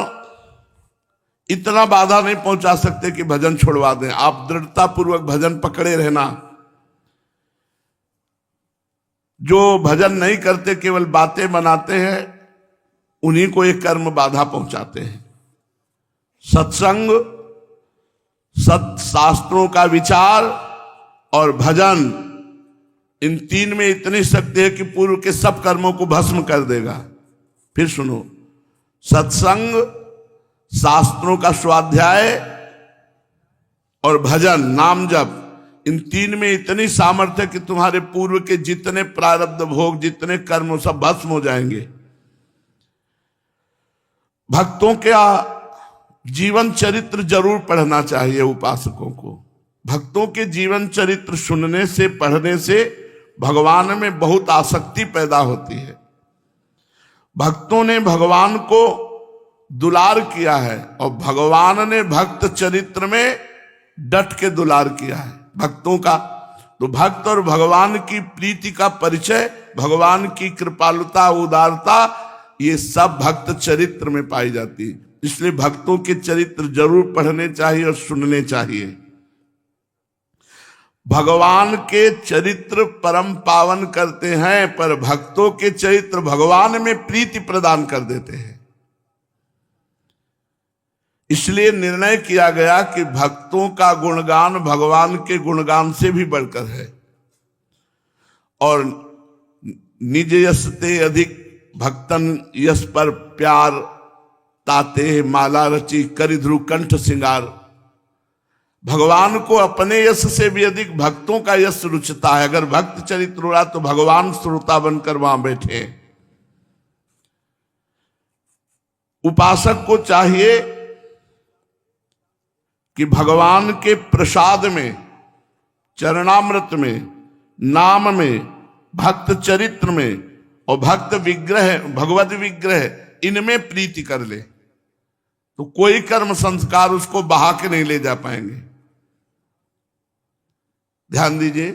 इतना बाधा नहीं पहुंचा सकते कि भजन छोड़वा दें। आप दृढ़ता पूर्वक भजन पकड़े रहना। जो भजन नहीं करते, केवल बातें बनाते हैं, उन्हीं को एक कर्म बाधा पहुंचाते हैं। सत्संग, शास्त्रों का विचार और भजन, इन तीन में इतनी शक्ति है कि पूर्व के सब कर्मों को भस्म कर देगा। फिर सुनो, सत्संग, शास्त्रों का स्वाध्याय और भजन, नाम जप, इन तीन में इतनी सामर्थ्य कि तुम्हारे पूर्व के जितने प्रारब्ध भोग, जितने कर्म, सब भस्म हो जाएंगे। भक्तों का जीवन चरित्र जरूर पढ़ना चाहिए उपासकों को। भक्तों के जीवन चरित्र सुनने से, पढ़ने से भगवान में बहुत आसक्ति पैदा होती है। भक्तों ने भगवान को दुलार किया है और भगवान ने भक्त चरित्र में डट के दुलार किया है भक्तों का। तो भक्त और भगवान की प्रीति का परिचय, भगवान की कृपालुता, उदारता, ये सब भक्त चरित्र में पाई जाती है। इसलिए भक्तों के चरित्र जरूर पढ़ने चाहिए और सुनने चाहिए। भगवान के चरित्र परम पावन करते हैं, पर भक्तों के चरित्र भगवान में प्रीति प्रदान कर देते हैं। इसलिए निर्णय किया गया कि भक्तों का गुणगान भगवान के गुणगान से भी बढ़कर है। और निज यश ते अधिक भक्तन यश पर प्यार ताते माला रची करि ध्रुव कंठ सिंगार। भगवान को अपने यश से भी अधिक भक्तों का यश रुचता है। अगर भक्त चरित्र हो रहा तो भगवान श्रोता बनकर वहां बैठे। उपासक को चाहिए कि भगवान के प्रसाद में, चरणामृत में, नाम में, भक्त चरित्र में और भक्त विग्रह, भगवत विग्रह, इनमें प्रीति कर ले तो कोई कर्म संस्कार उसको बहा के नहीं ले जा पाएंगे। ध्यान दीजिए,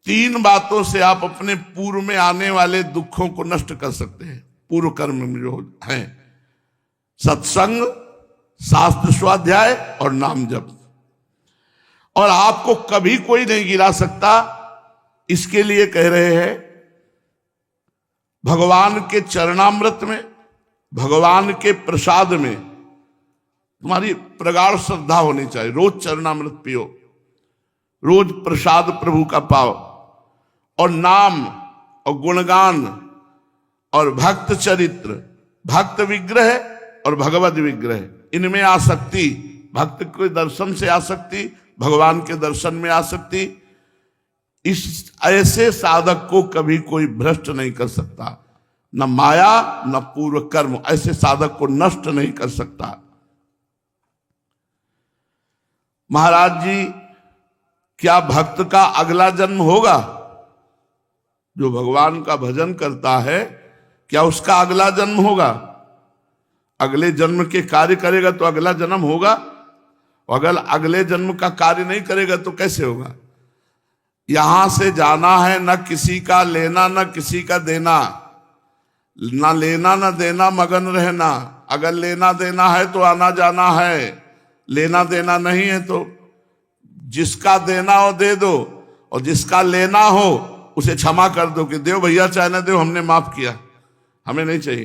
तीन बातों से आप अपने पूर्व में आने वाले दुखों को नष्ट कर सकते हैं। पूर्व कर्म में जो है सत्संग, शास्त्र स्वाध्याय और नाम जप। और आपको कभी कोई नहीं गिरा सकता। इसके लिए कह रहे हैं भगवान के चरणामृत में, भगवान के प्रसाद में तुम्हारी प्रगाढ़ श्रद्धा होनी चाहिए। रोज चरणामृत पियो, रोज प्रसाद प्रभु का पाओ, और नाम और गुणगान और भक्त चरित्र, भक्त विग्रह और भगवत विग्रह, इनमें आसक्ति, भक्त के दर्शन से आसक्ति, भगवान के दर्शन में आसक्ति, इस ऐसे साधक को कभी कोई भ्रष्ट नहीं कर सकता। न माया न पूर्व कर्म ऐसे साधक को नष्ट नहीं कर सकता। महाराज जी, क्या भक्त का अगला जन्म होगा? जो भगवान का भजन करता है, क्या उसका अगला जन्म होगा? अगले जन्म के कार्य करेगा तो अगला जन्म होगा। अगर अगले जन्म का कार्य नहीं करेगा तो कैसे होगा? यहां से जाना है, न किसी का लेना न किसी का देना, ना लेना ना देना, मगन रहना। अगर लेना देना है तो आना जाना है, लेना देना नहीं है तो जिसका देना हो दे दो, और जिसका लेना हो उसे क्षमा कर दो कि दो भैया, चाहे ना दो, हमने माफ किया, हमें नहीं चाहिए,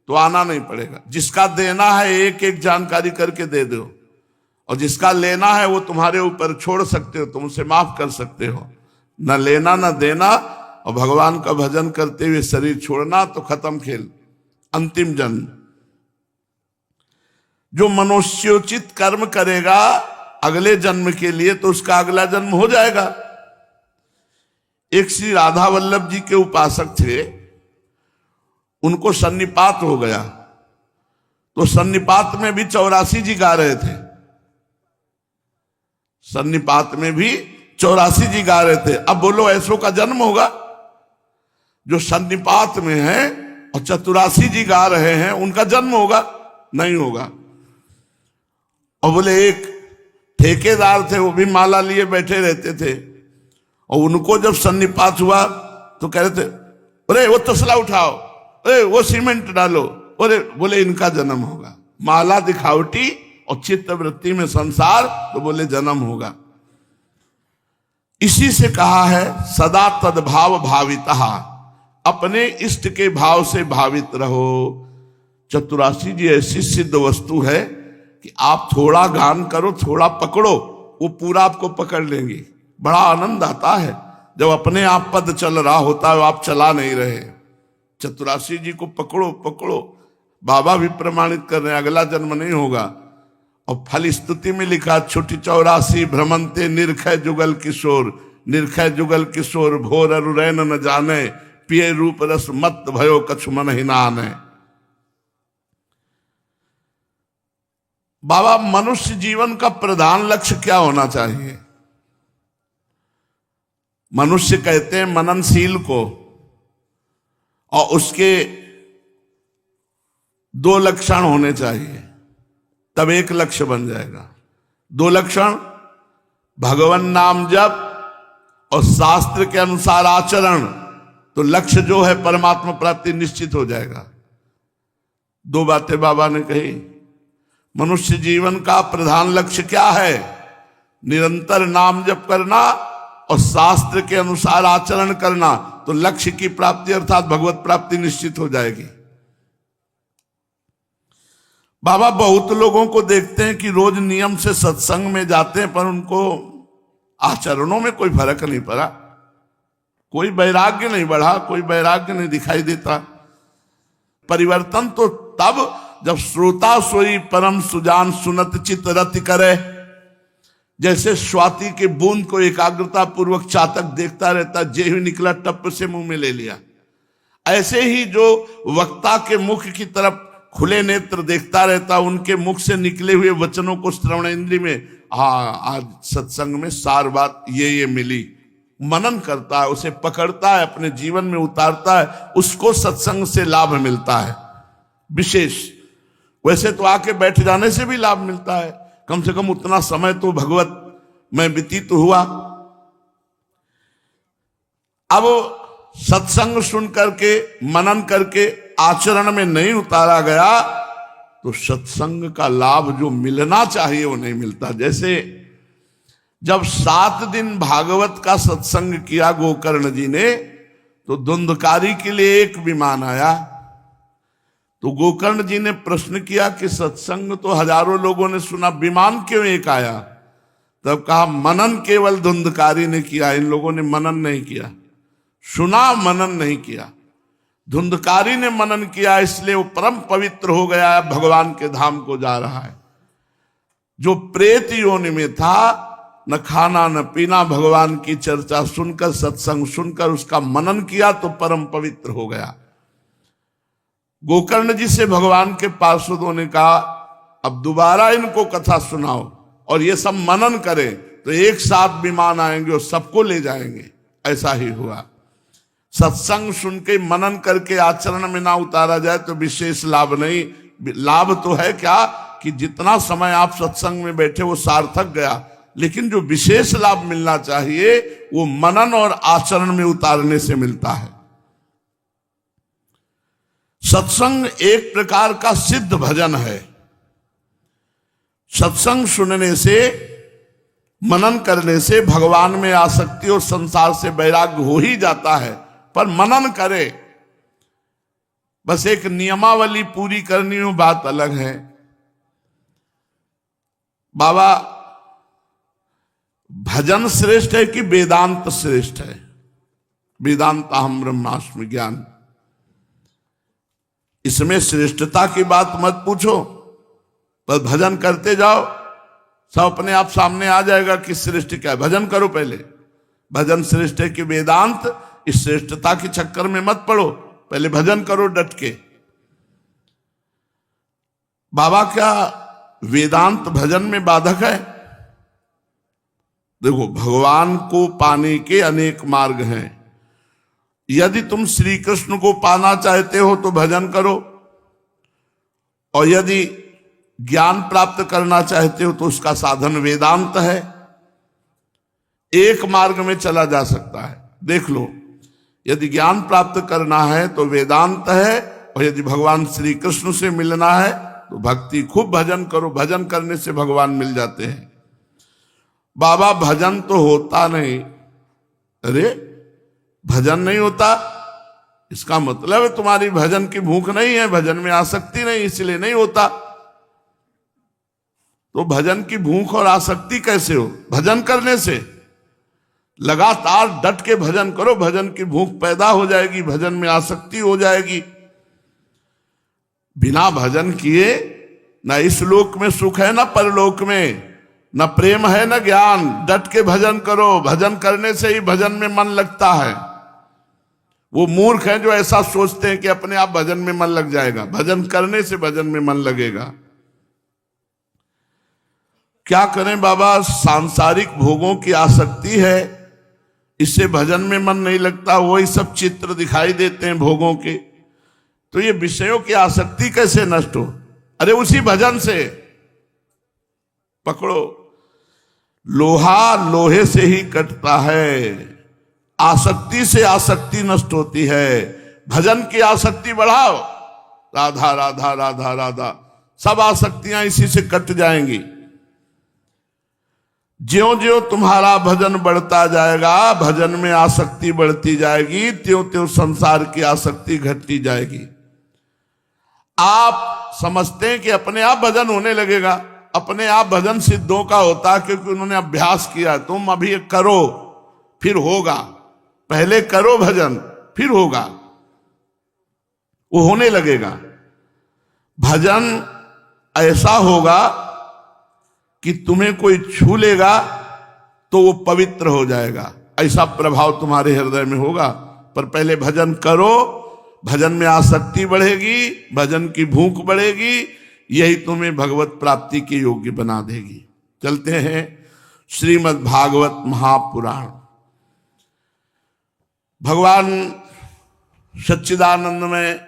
तो आना नहीं पड़ेगा। जिसका देना है एक एक जानकारी करके दे दो, और जिसका लेना है वो तुम्हारे ऊपर छोड़ सकते हो, तुम उसे माफ कर सकते हो। न लेना न देना, और भगवान का भजन करते हुए शरीर छोड़ना, तो खत्म खेल, अंतिम जन्म। जो मनुष्योचित कर्म करेगा अगले जन्म के लिए, तो उसका अगला जन्म हो जाएगा। एक श्री राधा वल्लभ जी के उपासक थे, उनको सन्निपात हो गया, तो सन्निपात में भी 84 जी गा रहे थे, सन्निपात में भी 84 जी गा रहे थे। अब बोलो ऐसो का जन्म होगा जो सन्निपात में है और 84 जी गा रहे हैं, उनका जन्म होगा? नहीं होगा। और बोले एक ठेकेदार थे, वो भी माला लिए बैठे रहते थे, और उनको जब सन्निपात हुआ तो कह रहे थे, अरे वो तसला उठाओ, अरे वो सीमेंट डालो, अरे बोले इनका जन्म होगा। माला दिखावटी और चित्त वृत्ति में संसार, तो बोले जन्म होगा। इसी से कहा है सदा तद्भाव भावितः, अपने इष्ट के भाव से भावित रहो। 84 जी ऐसी सिद्ध वस्तु है कि आप थोड़ा गान करो, थोड़ा पकड़ो, वो पूरा आपको पकड़ लेंगी। बड़ा आनंद आता है जब अपने आप पद चल रहा होता है, आप चला नहीं रहे। 84 जी को पकड़ो पकड़ो, बाबा भी प्रमाणित कर रहे हैं अगला जन्म नहीं होगा। और फल स्तुति में लिखा, छुटी 84 भ्रमंते निर्खय जुगल किशोर, निर्खय जुगल किशोर भोर अरुरैन न जाने, पिए रूप रस मत भयो कछु मन ही नाने। बाबा, मनुष्य जीवन का प्रधान लक्ष्य क्या होना चाहिए? मनुष्य कहते हैं मननशील को, और उसके 2 लक्षण होने चाहिए, तब एक लक्ष्य बन जाएगा। 2 लक्षण, भगवान नाम जप और शास्त्र के अनुसार आचरण, तो लक्ष्य जो है परमात्मा प्राप्ति निश्चित हो जाएगा। 2 बातें बाबा ने कही। मनुष्य जीवन का प्रधान लक्ष्य क्या है? निरंतर नाम जप करना और शास्त्र के अनुसार आचरण करना, तो लक्ष्य की प्राप्ति अर्थात भगवत प्राप्ति निश्चित हो जाएगी। बाबा बहुत लोगों को देखते हैं कि रोज नियम से सत्संग में जाते हैं, पर उनको आचरणों में कोई फर्क नहीं पड़ा, कोई वैराग्य नहीं बढ़ा, कोई वैराग्य नहीं दिखाई देता। परिवर्तन तो तब जब श्रोता सोई परम सुजान सुनत चित रति करे। जैसे स्वाति के बूंद को एकाग्रता पूर्वक चातक देखता रहता, जे ही निकला टप से मुंह में ले लिया, ऐसे ही जो वक्ता के मुख की तरफ खुले नेत्र देखता रहता, उनके मुख से निकले हुए वचनों को श्रवण इंद्री में, आज सत्संग में सार बात ये मिली, मनन करता है, उसे पकड़ता है, अपने जीवन में उतारता है, उसको सत्संग से लाभ मिलता है विशेष। वैसे तो आके बैठ जाने से भी लाभ मिलता है, कम से कम उतना समय तो भगवत में व्यतीत हुआ। अब सत्संग सुन करके मनन करके आचरण में नहीं उतारा गया, तो सत्संग का लाभ जो मिलना चाहिए वो नहीं मिलता। जैसे जब 7 दिन भागवत का सत्संग किया गोकर्ण जी ने, तो धुंधकारी के लिए एक विमान आया। तो गोकर्ण जी ने प्रश्न किया कि सत्संग तो हजारों लोगों ने सुना, विमान क्यों एक आया? तब कहा मनन केवल धुंधकारी ने किया, इन लोगों ने मनन नहीं किया, सुना मनन नहीं किया। धुंधकारी ने मनन किया, इसलिए वो परम पवित्र हो गया, भगवान के धाम को जा रहा है। जो प्रेत योनि में था, न खाना न पीना, भगवान की चर्चा सुनकर, सत्संग सुनकर उसका मनन किया, तो परम पवित्र हो गया। गोकर्ण जी से भगवान के पार्षदों ने कहा, अब दोबारा इनको कथा सुनाओ और ये सब मनन करें, तो एक साथ विमान आएंगे और सबको ले जाएंगे। ऐसा ही हुआ। सत्संग सुन के मनन करके आचरण में ना उतारा जाए तो विशेष लाभ नहीं। लाभ तो है क्या कि जितना समय आप सत्संग में बैठे वो सार्थक गया, लेकिन जो विशेष लाभ मिलना चाहिए वो मनन और आचरण में उतारने से मिलता है। सत्संग एक प्रकार का सिद्ध भजन है। सत्संग सुनने से मनन करने से भगवान में आसक्ति और संसार से वैराग्य हो ही जाता है, पर मनन करे, बस एक नियमावली पूरी करनी हो, बात अलग है। बाबा, भजन श्रेष्ठ है कि वेदांत श्रेष्ठ है? वेदांत अहम ब्रह्मास्मि ज्ञान, इसमें श्रेष्ठता की बात मत पूछो, बस भजन करते जाओ, सब अपने आप सामने आ जाएगा कि श्रेष्ठ क्या है। भजन करो पहले, भजन श्रेष्ठ है कि वेदांत, इस श्रेष्ठता के चक्कर में मत पड़ो, पहले भजन करो डट के। बाबा, क्या वेदांत भजन में बाधक है? देखो, भगवान को पाने के अनेक मार्ग हैं। यदि तुम श्री कृष्ण को पाना चाहते हो तो भजन करो, और यदि ज्ञान प्राप्त करना चाहते हो तो उसका साधन वेदांत है। एक मार्ग में चला जा सकता है। देख लो, यदि ज्ञान प्राप्त करना है तो वेदांत है, और यदि भगवान श्री कृष्ण से मिलना है तो भक्ति, खूब भजन करो, भजन करने से भगवान मिल जाते हैं। बाबा, भजन तो होता नहीं। अरे भजन नहीं होता, इसका मतलब है तुम्हारी भजन की भूख नहीं है, भजन में आसक्ति नहीं, इसलिए नहीं होता। तो भजन की भूख और आसक्ति कैसे हो? भजन करने से। लगातार डट के भजन करो, भजन की भूख पैदा हो जाएगी, भजन में आसक्ति हो जाएगी। बिना भजन किए ना इस लोक में सुख है, ना परलोक में, न प्रेम है न ज्ञान। डट के भजन करो, भजन करने से ही भजन में मन लगता है। वो मूर्ख हैं जो ऐसा सोचते हैं कि अपने आप भजन में मन लग जाएगा। भजन करने से भजन में मन लगेगा। क्या करें बाबा, सांसारिक भोगों की आसक्ति है, इससे भजन में मन नहीं लगता। वही सब चित्र दिखाई देते हैं भोगों के, तो ये विषयों की आसक्ति कैसे नष्ट हो? अरे उसी भजन से पकड़ो। लोहा लोहे से ही कटता है, आसक्ति से आसक्ति नष्ट होती है। भजन की आसक्ति बढ़ाओ, राधा राधा राधा राधा, सब आसक्तियां इसी से कट जाएंगी। ज्यों ज्यों तुम्हारा भजन बढ़ता जाएगा, भजन में आसक्ति बढ़ती जाएगी, त्यों त्यों संसार की आसक्ति घटती जाएगी। आप समझते हैं कि अपने आप भजन होने लगेगा। अपने आप भजन सिद्धों का होता है, क्योंकि उन्होंने अभ्यास किया। तुम अभी करो फिर होगा, पहले करो भजन फिर होगा, वो होने लगेगा। भजन ऐसा होगा कि तुम्हें कोई छू लेगा तो वो पवित्र हो जाएगा, ऐसा प्रभाव तुम्हारे हृदय में होगा। पर पहले भजन करो, भजन में आसक्ति बढ़ेगी, भजन की भूख बढ़ेगी, यही तुम्हें भगवत प्राप्ति के योग्य बना देगी। चलते हैं श्रीमद् भागवत महापुराण। भगवान सच्चिदानंद में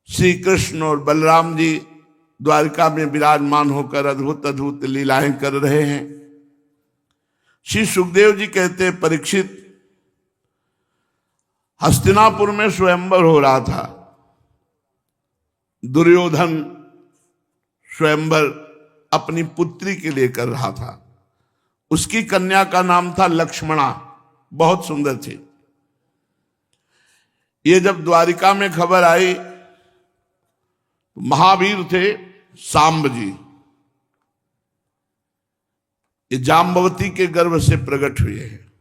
श्री कृष्ण और बलराम जी द्वारिका में विराजमान होकर अद्भुत अद्भुत लीलाएं कर रहे हैं। श्री सुखदेव जी कहते हैं, परीक्षित, हस्तिनापुर में स्वयंवर हो रहा था। दुर्योधन स्वयंवर अपनी पुत्री के लिए कर रहा था। उसकी कन्या का नाम था लक्ष्मणा, बहुत सुंदर थी। ये जब द्वारिका में खबर आई, महावीर थे सांब जी, ये जाम्बवती के गर्भ से प्रकट हुए हैं।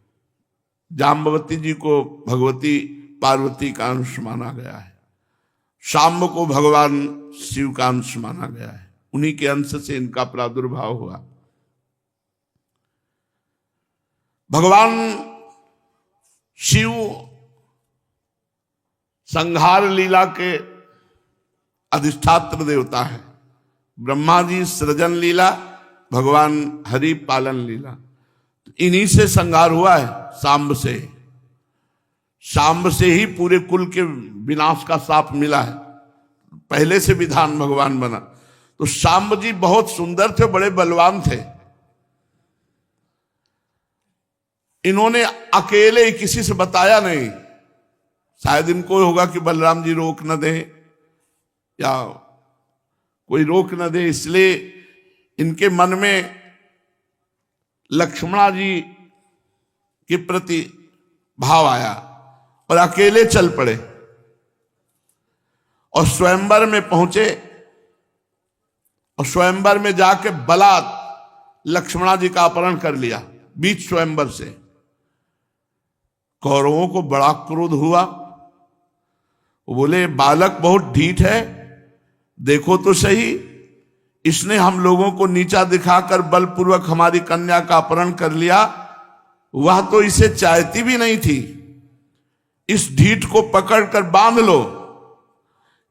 जाम्बवती जी को भगवती पार्वती का अंश माना गया है, शाम्ब को भगवान शिव का अंश माना गया है। उन्हीं के अंश से इनका प्रादुर्भाव हुआ। भगवान शिव संहार लीला के अधिष्ठात्र देवता है। ब्रह्मा जी सृजन लीला, भगवान हरि पालन लीला, इन्हीं से संहार हुआ है, सांब से। सांब से ही पूरे कुल के विनाश का साप मिला है। पहले से विधान भगवान बना। तो सांब जी बहुत सुंदर थे, बड़े बलवान थे। इन्होंने अकेले किसी से बताया नहीं। शायद इनको होगा कि बलराम जी रोक न दे या कोई रोक न दे, इसलिए इनके मन में लक्ष्मणा जी के प्रति भाव आया और अकेले चल पड़े और स्वयंवर में पहुंचे और स्वयंवर में जाके बलात् लक्ष्मणा जी का अपहरण कर लिया बीच स्वयंवर से। कौरवों को बड़ा क्रोध हुआ। वो बोले बालक बहुत ढीठ है, देखो तो सही, इसने हम लोगों को नीचा दिखाकर बलपूर्वक हमारी कन्या का अपहरण कर लिया। वह तो इसे चाहती भी नहीं थी। इस ढीठ को पकड़कर बांध लो।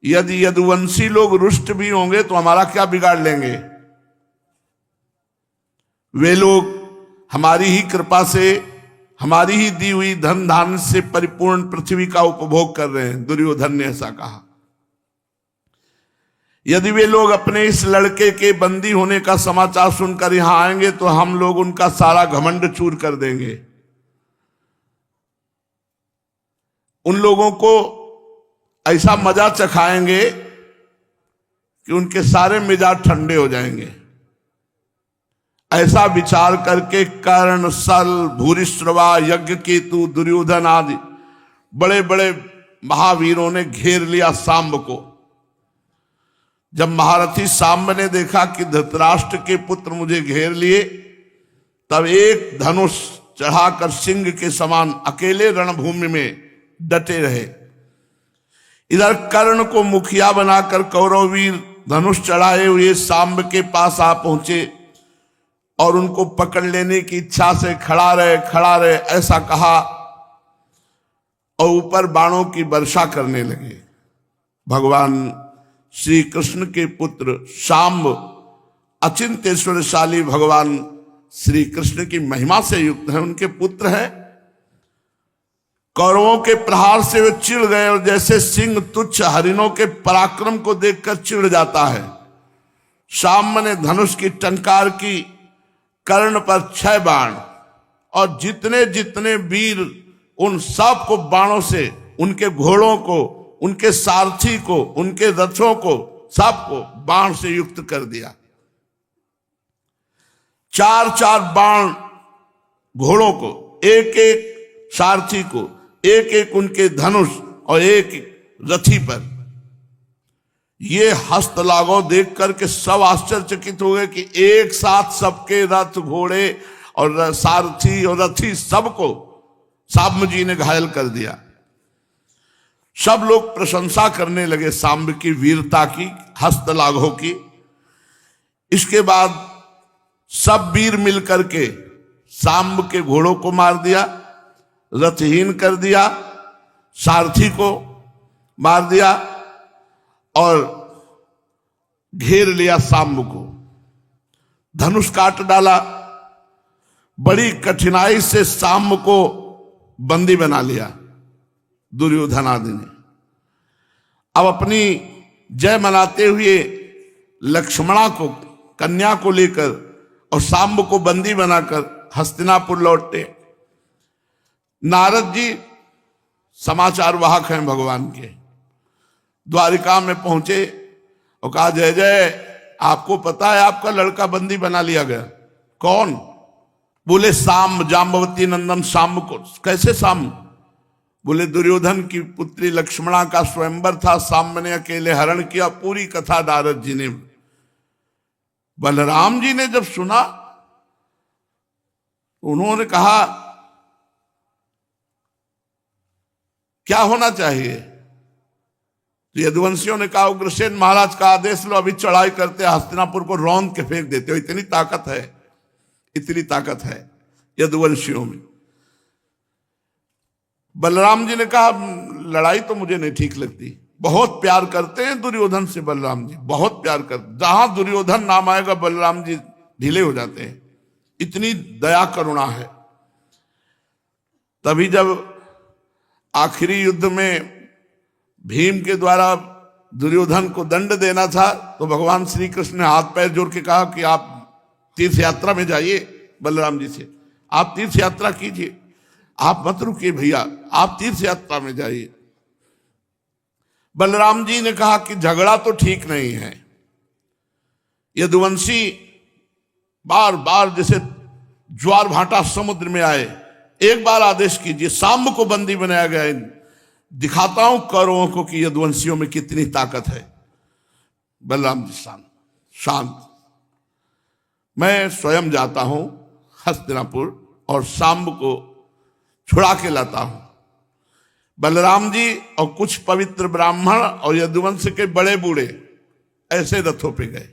यदि यदुवंशी लोग रुष्ट भी होंगे तो हमारा क्या बिगाड़ लेंगे? वे लोग हमारी ही कृपा से, हमारी ही दी हुई धन धान्य से परिपूर्ण पृथ्वी का उपभोग कर रहे हैं। दुर्योधन ने ऐसा कहा। यदि वे लोग अपने इस लड़के के बंदी होने का समाचार सुनकर यहां आएंगे तो हम लोग उनका सारा घमंड चूर कर देंगे। उन लोगों को ऐसा मजा चखाएंगे कि उनके सारे मिजाज ठंडे हो जाएंगे। ऐसा विचार करके कर्ण, सल, भूरिश्रवा, यज्ञकेतु, दुर्योधन आदि बड़े बड़े महावीरों ने घेर लिया सांब को। जब महारथी सांब ने देखा कि धृतराष्ट्र के पुत्र मुझे घेर लिए, तब एक धनुष चढ़ाकर सिंह के समान अकेले रणभूमि में डटे रहे। इधर कर्ण को मुखिया बनाकर कौरववीर धनुष चढ़ाए हुए सांब के पास आ पहुंचे और उनको पकड़ लेने की इच्छा से खड़ा रहे ऐसा कहा और ऊपर बाणों की वर्षा करने लगे। भगवान श्री कृष्ण के पुत्र सांब अचिंत्येश्वरशाली भगवान श्री कृष्ण की महिमा से युक्त है, उनके पुत्र हैं। कौरवों के प्रहार से वे चिढ़ गए और जैसे सिंह तुच्छ हरिणों के पराक्रम को देखकर चिढ़ जाता है, सांब ने धनुष की टंकार की। कर्ण पर 6 बाण और जितने जितने वीर, उन सब को बाणों से, उनके घोड़ों को, उनके सारथी को, उनके रथों को, सबको बाण से युक्त कर दिया। 4-4 बाण घोड़ों को, एक एक सारथी को, एक एक उनके धनुष और एक रथी पर। ये हस्त लागो देख करके सब आश्चर्यचकित हो गए कि एक साथ सबके रथ, घोड़े और सारथी और रथी सबको सांब जी ने घायल कर दिया। सब लोग प्रशंसा करने लगे सांब की वीरता की, हस्तलाघों की। इसके बाद सब वीर मिलकर के सांब के घोड़ों को मार दिया, रथहीन कर दिया, सारथी को मार दिया और घेर लिया सांब को। धनुष काट डाला। बड़ी कठिनाई से सांब को बंदी बना लिया दुर्योधन आदि ने। अब अपनी जय मनाते हुए लक्ष्मणा को, कन्या को लेकर और सांब को बंदी बनाकर हस्तिनापुर लौटे। नारद जी समाचार वाहक हैं भगवान के। द्वारिका में पहुंचे और कहा, जय जय, आपको पता है आपका लड़का बंदी बना लिया गया। कौन? बोले सांब, जाम्बवती नंदन सांब को। कैसे सांब? बोले दुर्योधन की पुत्री लक्ष्मणा का स्वयंवर था, सांब ने अकेले हरण किया। पूरी कथा नारद जी ने। बलराम जी ने जब सुना, उन्होंने कहा क्या होना चाहिए? तो यदुवंशियों ने कहा, उग्रसेन महाराज का आदेश लो, अभी चढ़ाई करते हस्तिनापुर को रौंद के फेंक देते हो। इतनी ताकत है, इतनी ताकत है यदुवंशियों में। बलराम जी ने कहा, लड़ाई तो मुझे नहीं ठीक लगती। बहुत प्यार करते हैं दुर्योधन से बलराम जी, बहुत प्यार करते। जहां दुर्योधन नाम आएगा बलराम जी ढीले हो जाते हैं, इतनी दया करुणा है। तभी जब आखिरी युद्ध में भीम के द्वारा दुर्योधन को दंड देना था, तो भगवान श्री कृष्ण ने हाथ पैर जोड़ के कहा कि आप तीर्थ यात्रा में जाइए। बलराम जी से, आप तीर्थ यात्रा कीजिए, आप मत रुकिए भैया, आप तीर्थ यात्रा में जाइए। बलराम जी ने कहा कि झगड़ा तो ठीक नहीं है। यदुवंशी बार बार जैसे ज्वार भाटा समुद्र में आए, एक बार आदेश कीजिए, सांब को बंदी बनाया गया, दिखाता हूं कौरवों को कि यदुवंशियों में कितनी ताकत है। बलराम जी शांत। मैं स्वयं जाता हूं हस्तिनापुर और सांब को छुड़ा के लाता हूं। बलराम जी और कुछ पवित्र ब्राह्मण और यदुवंश के बड़े बूढ़े ऐसे रथों पे गए।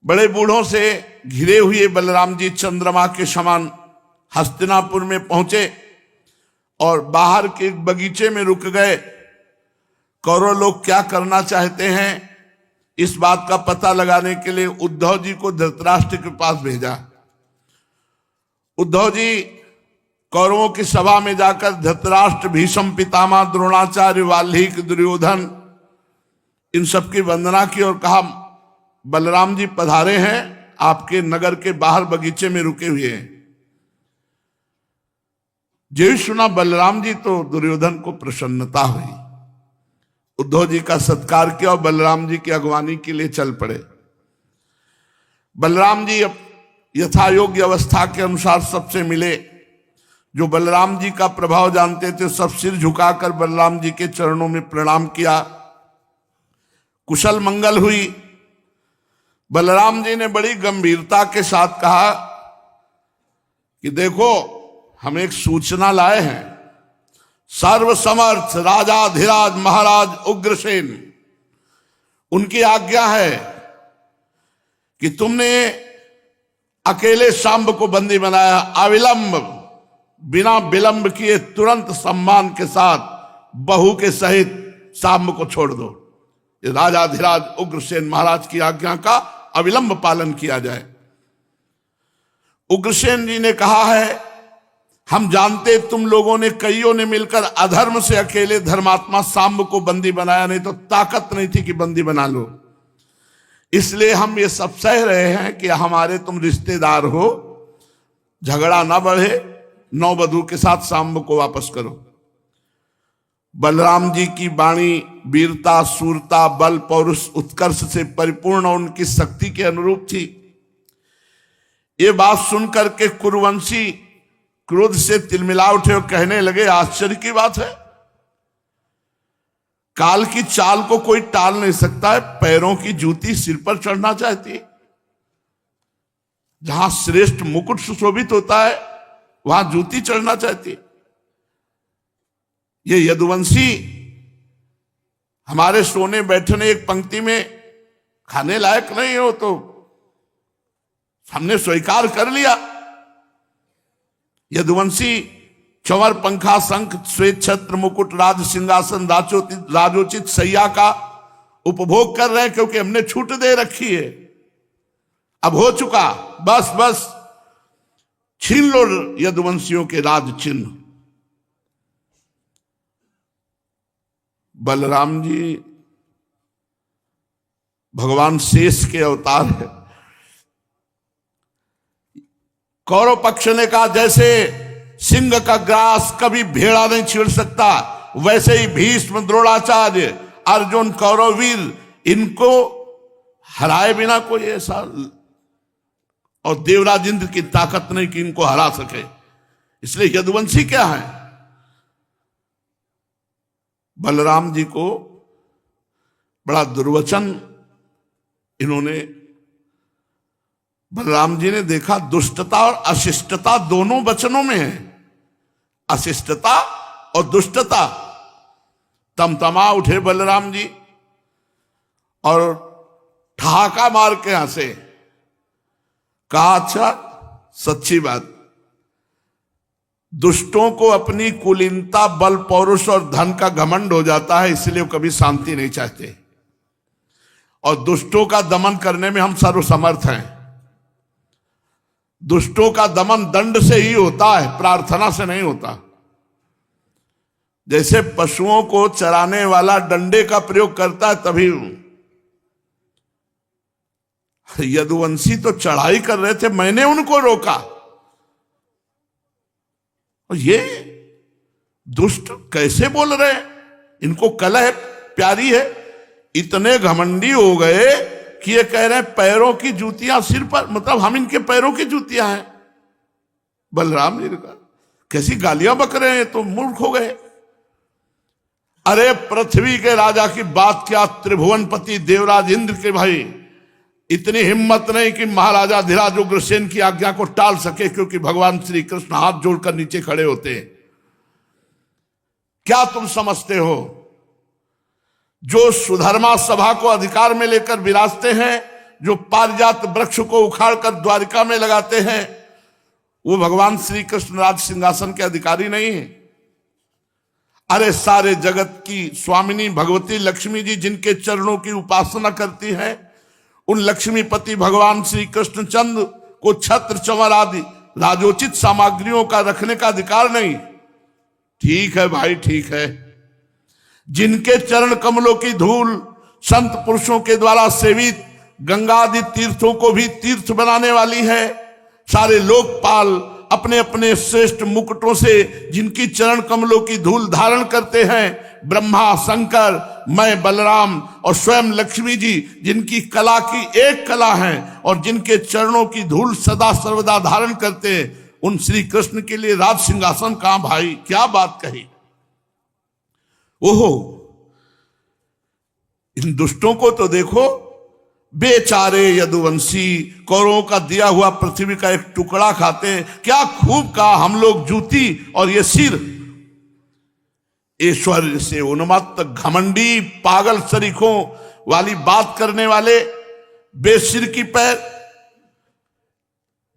बड़े बूढ़ों से घिरे हुए बलराम जी चंद्रमा के समान हस्तिनापुर में पहुंचे और बाहर के एक बगीचे में रुक गए। कौरव लोग क्या करना चाहते हैं इस बात का पता लगाने के लिए उद्धव जी को धृतराष्ट्र के पास भेजा। उद्धव जी कौरवों की सभा में जाकर धृतराष्ट्र, भीष्म पितामह, द्रोणाचार्य, वाल्मीकि, दुर्योधन इन सबकी वंदना की और कहा बलराम जी पधारे हैं, आपके नगर के बाहर बगीचे में रुके हुए हैं। जो सुना बलराम जी तो दुर्योधन को प्रसन्नता हुई। उद्धव जी का सत्कार किया और बलराम जी की अगवानी के लिए चल पड़े। बलराम जी यथा योग्य अवस्था के अनुसार सबसे मिले। जो बलराम जी का प्रभाव जानते थे सब सिर झुकाकर बलराम जी के चरणों में प्रणाम किया। कुशल मंगल हुई। बलराम जी ने बड़ी गंभीरता के साथ कहा कि देखो हम एक सूचना लाए हैं। सर्वसमर्थ राजाधिराज महाराज उग्रसेन, उनकी आज्ञा है कि तुमने अकेले सांब को बंदी बनाया, अविलंब बिना विलंब किए तुरंत सम्मान के साथ बहू के सहित सांब को छोड़ दो। ये राजाधिराज उग्रसेन महाराज की आज्ञा का अविलंब पालन किया जाए। उग्रसेन जी ने कहा है हम जानते तुम लोगों ने कईयों ने मिलकर अधर्म से अकेले धर्मात्मा सांब को बंदी बनाया, नहीं तो ताकत नहीं थी कि बंदी बना लो। इसलिए हम ये सब सह रहे हैं कि हमारे तुम रिश्तेदार हो, झगड़ा ना बढ़े, नौवधु के साथ सांब को वापस करो। बलराम जी की वाणी वीरता, सूरता, बल, पौरुष, उत्कर्ष से परिपूर्ण और उनकी शक्ति के अनुरूप थी। ये बात सुनकर के कुरुवंशी क्रोध से तिलमिला उठे और कहने लगे आश्चर्य की बात है, काल की चाल को कोई टाल नहीं सकता है। पैरों की जूती सिर पर चढ़ना चाहती। जहां श्रेष्ठ मुकुट सुशोभित होता है वहां जूती चढ़ना चाहती। ये यदुवंशी हमारे सोने बैठने एक पंक्ति में खाने लायक नहीं हो तो हमने स्वीकार कर लिया। यदुवंशी चंवर, पंखा, शंख, श्वेत छत्र, मुकुट, राज सिंहासन, राजोचित सैया का उपभोग कर रहे हैं क्योंकि हमने छूट दे रखी है। अब हो चुका, बस बस छीन लो यदुवंशियों के राज चिन्ह। बलराम जी भगवान शेष के अवतार है। कौरव पक्ष ने कहा जैसे सिंह का ग्रास कभी भेड़ा नहीं छीड़ सकता, वैसे ही भीष्म, द्रोणाचार्य, अर्जुन, कौरववीर इनको हराए बिना कोई ऐसा, और देवराज इंद्र की ताकत नहीं कि इनको हरा सके। इसलिए यदुवंशी क्या है? बलराम जी को बड़ा दुर्वचन इन्होंने, बलराम जी ने देखा दुष्टता और अशिष्टता दोनों वचनों में है, अशिष्टता और दुष्टता। तमतमा उठे बलराम जी और ठहाका मार के हंसे। कहा अच्छा सच्ची बात, दुष्टों को अपनी कुलीनता, बल, पौरुष और धन का घमंड हो जाता है, इसलिए वो कभी शांति नहीं चाहते, और दुष्टों का दमन करने में हम सर्वसमर्थ हैं। दुष्टों का दमन दंड से ही होता है, प्रार्थना से नहीं होता। जैसे पशुओं को चराने वाला डंडे का प्रयोग करता है तभी। यदुवंशी तो चढ़ाई कर रहे थे, मैंने उनको रोका, और ये दुष्ट कैसे बोल रहे हैं, इनको कलह प्यारी है। इतने घमंडी हो गए कि ये कह रहे हैं पैरों की जूतियां सिर पर, मतलब हम इनके पैरों की जूतियां हैं। बलराम जी ने कहा कैसी गालियां बक रहे हैं, तो मूर्ख हो गए। अरे पृथ्वी के राजा की बात क्या, त्रिभुवनपति देवराज इंद्र के भाई इतनी हिम्मत नहीं कि महाराजा धीराज उग्रसेन की आज्ञा को टाल सके, क्योंकि भगवान श्री कृष्ण हाथ जोड़कर नीचे खड़े होते हैं। क्या तुम समझते हो, जो सुधर्मा सभा को अधिकार में लेकर विराजते हैं, जो पारिजात वृक्ष को उखाड़कर द्वारिका में लगाते हैं, वो भगवान श्री कृष्ण राज सिंहासन के अधिकारी नहीं है। अरे सारे जगत की स्वामिनी भगवती लक्ष्मी जी जिनके चरणों की उपासना करती है, उन लक्ष्मीपति भगवान श्री कृष्णचंद्र को छत्र चंवर आदि राजोचित सामग्रियों का रखने का अधिकार नहीं। ठीक है भाई, ठीक है। जिनके चरण कमलों की धूल संत पुरुषों के द्वारा सेवित गंगा आदि तीर्थों को भी तीर्थ बनाने वाली है, सारे लोकपाल अपने अपने श्रेष्ठ मुकुटों से जिनकी चरण कमलों की धूल धारण करते हैं, ब्रह्मा, शंकर, मैं, बलराम और स्वयं लक्ष्मी जी जिनकी कला की एक कला है और जिनके चरणों की धूल सदा सर्वदा धारण करते हैं, उन श्री कृष्ण के लिए राज सिंहासन कहां भाई, क्या बात कही। ओहो, इन दुष्टों को तो देखो, बेचारे यदुवंशी कौरवों का दिया हुआ पृथ्वी का एक टुकड़ा खाते हैं। क्या खूब कहा, हम लोग जूती और ये सिर। ऐश्वर्य से उन्मत्त घमंडी पागल सरीखों वाली बात करने वाले, बेसिर की पैर,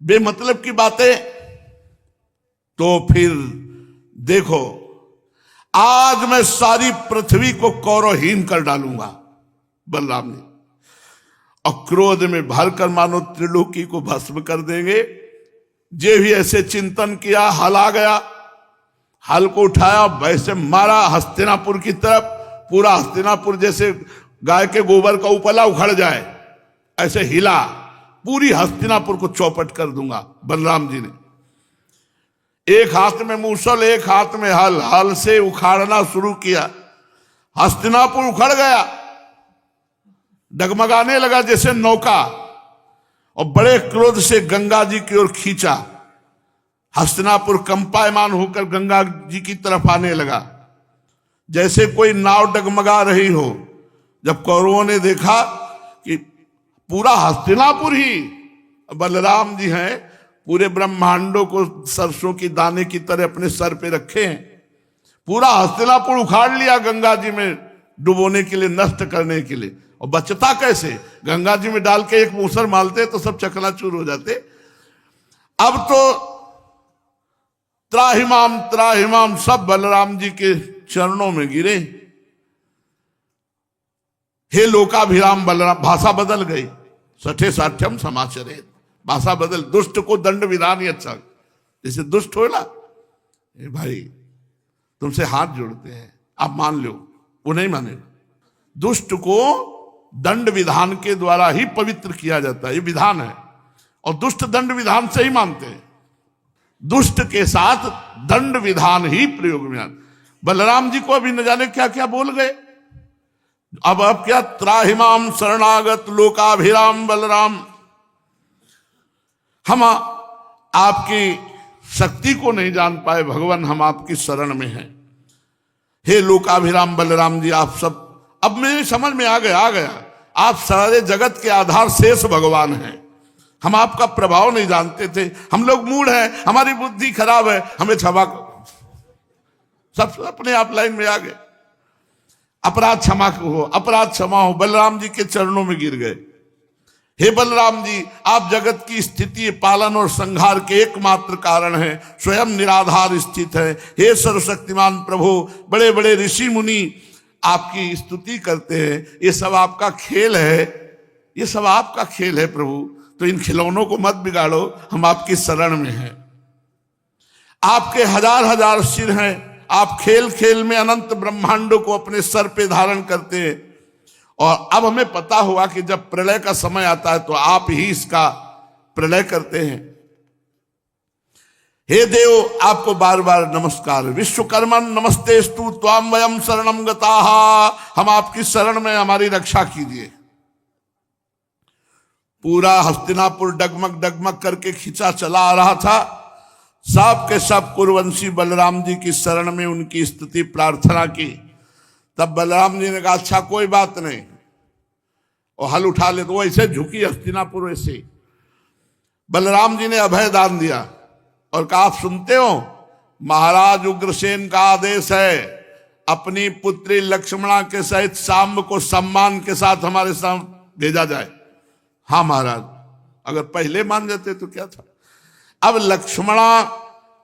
बेमतलब की बातें। तो फिर देखो, आज मैं सारी पृथ्वी को कौरवहीन कर डालूंगा। बलराम ने और क्रोध में भरकर मानो त्रिलोकी को भस्म कर देंगे। जे भी ऐसे चिंतन किया, हल आ गया, हल को उठाया, वैसे मारा हस्तिनापुर की तरफ। पूरा हस्तिनापुर जैसे गाय के गोबर का उपला उखड़ जाए, ऐसे हिला, पूरी हस्तिनापुर को चौपट कर दूंगा। बलराम जी ने एक हाथ में मूसल, एक हाथ में हल, हल से उखाड़ना शुरू किया। हस्तिनापुर उखड़ गया, डगमगाने लगा जैसे नौका, और बड़े क्रोध से गंगा जी की ओर खींचा। हस्तिनापुर कंपायमान होकर गंगा जी की तरफ आने लगा, जैसे कोई नाव डगमगा रही हो। जब कौरवों ने देखा कि पूरा हस्तिनापुर ही, बलराम जी हैं, पूरे ब्रह्मांडों को सरसों की दाने की तरह अपने सर पे रखे हैं, पूरा हस्तिनापुर उखाड़ लिया गंगा जी में डुबोने के लिए, नष्ट करने के लिए। और बचता कैसे, गंगा जी में डाल के एक मूसर मारते तो सब चकनाचूर हो जाते। अब तो त्राहिमाम त्राहिमाम सब बलराम जी के चरणों में गिरे। हे लोकाभिराम बलराम, भाषा बदल गई। सठे साठ्यम समाचरे, भाषा बदल। दुष्ट को दंड विधान ही अच्छा, जैसे दुष्ट हो ना, भाई तुमसे हाथ जोड़ते हैं, आप मान लो, वो नहीं माने। दुष्ट को दंड विधान के द्वारा ही पवित्र किया जाता है, ये विधान है, और दुष्ट दंड विधान से ही मानते हैं। दुष्ट के साथ दंड विधान ही प्रयोग में। बलराम जी को अभी न जाने क्या क्या बोल गए। अब क्या, त्राहिमाम शरणागत लोकाभिराम बलराम, हम आपकी शक्ति को नहीं जान पाए भगवान, हम आपकी शरण में हैं। हे लोकाभिराम बलराम जी, आप सब, अब मेरी समझ में आ गया, आप सारे जगत के आधार शेष भगवान हैं। हम आपका प्रभाव नहीं जानते थे, हम लोग मूढ़ हैं, हमारी बुद्धि खराब है, हमें क्षमा करो। सब अपने आप लाइन में आ गए, अपराध क्षमा हो, अपराध क्षमा हो। बलराम जी के चरणों में गिर गए। हे बलराम जी, आप जगत की स्थिति, पालन और संहार के एकमात्र कारण हैं, स्वयं निराधार स्थित है। हे सर्वशक्तिमान प्रभु, बड़े बड़े ऋषि मुनि आपकी स्तुति करते हैं, ये सब आपका खेल है, ये सब आपका खेल है प्रभु। तो इन खिलौनों को मत बिगाड़ो, हम आपकी शरण में हैं। आपके हजार हजार सिर हैं, आप खेल खेल में अनंत ब्रह्मांडों को अपने सर पे धारण करते हैं। और अब हमें पता हुआ कि जब प्रलय का समय आता है तो आप ही इसका प्रलय करते हैं। हे देव, आपको बार बार नमस्कार। विश्वकर्मन नमस्तेस्तु त्वाम वयम शरणम गताहा, हम आपकी शरण में, हमारी रक्षा कीजिए। पूरा हस्तिनापुर डगमग डगमग करके खींचा चला आ रहा था। सब के सब कुरुवंशी बलराम जी की शरण में उनकी स्तुति प्रार्थना की। तब बलराम जी ने कहा अच्छा कोई बात नहीं, और हल उठा ले। तो वो ऐसे झुकी हस्तिनापुर, वैसे बलराम जी ने अभय दान दिया और कहा आप सुनते हो, महाराज उग्रसेन का आदेश है अपनी पुत्री लक्ष्मणा के सहित सांब को सम्मान के साथ हमारे साथ भेजा जाए। हाँ महाराज, अगर पहले मान जाते तो क्या था। अब लक्ष्मणा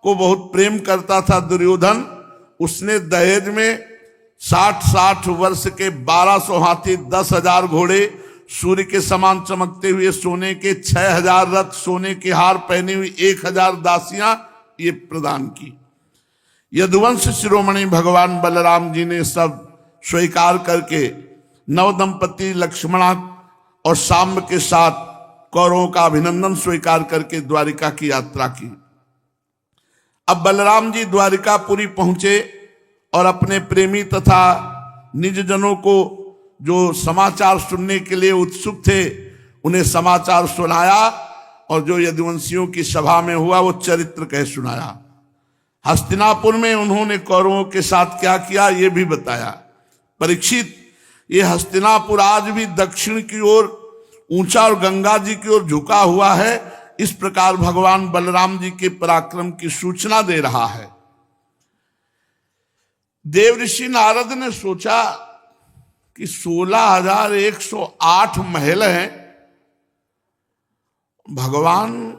को बहुत प्रेम करता था दुर्योधन। उसने दहेज में 60 वर्ष के 1200 हाथी, 10,000 घोड़े, सूर्य के समान चमकते हुए सोने के 6,000 रथ, सोने के हार पहनी हुई 1,000 दासियां ये प्रदान की। यदुवंश शिरोमणि भगवान बलराम जी ने सब स्वीकार करके नव दंपति लक्ष्मणा और सांब के साथ कौरवों का अभिनंदन स्वीकार करके द्वारिका की यात्रा की। अब बलराम जी द्वारिकापुरी पहुंचे और अपने प्रेमी तथा निज जनों को जो समाचार सुनने के लिए उत्सुक थे उन्हें समाचार सुनाया, और जो यदुवंशियों की सभा में हुआ वो चरित्र कह सुनाया। हस्तिनापुर में उन्होंने कौरवों के साथ क्या किया ये भी बताया। परीक्षित, ये हस्तिनापुर आज भी दक्षिण की ओर ऊंचा और गंगा जी की ओर झुका हुआ है। इस प्रकार भगवान बलराम जी के पराक्रम की सूचना दे रहा है। देवऋषि नारद ने सोचा कि 16,108 महल हैं, भगवान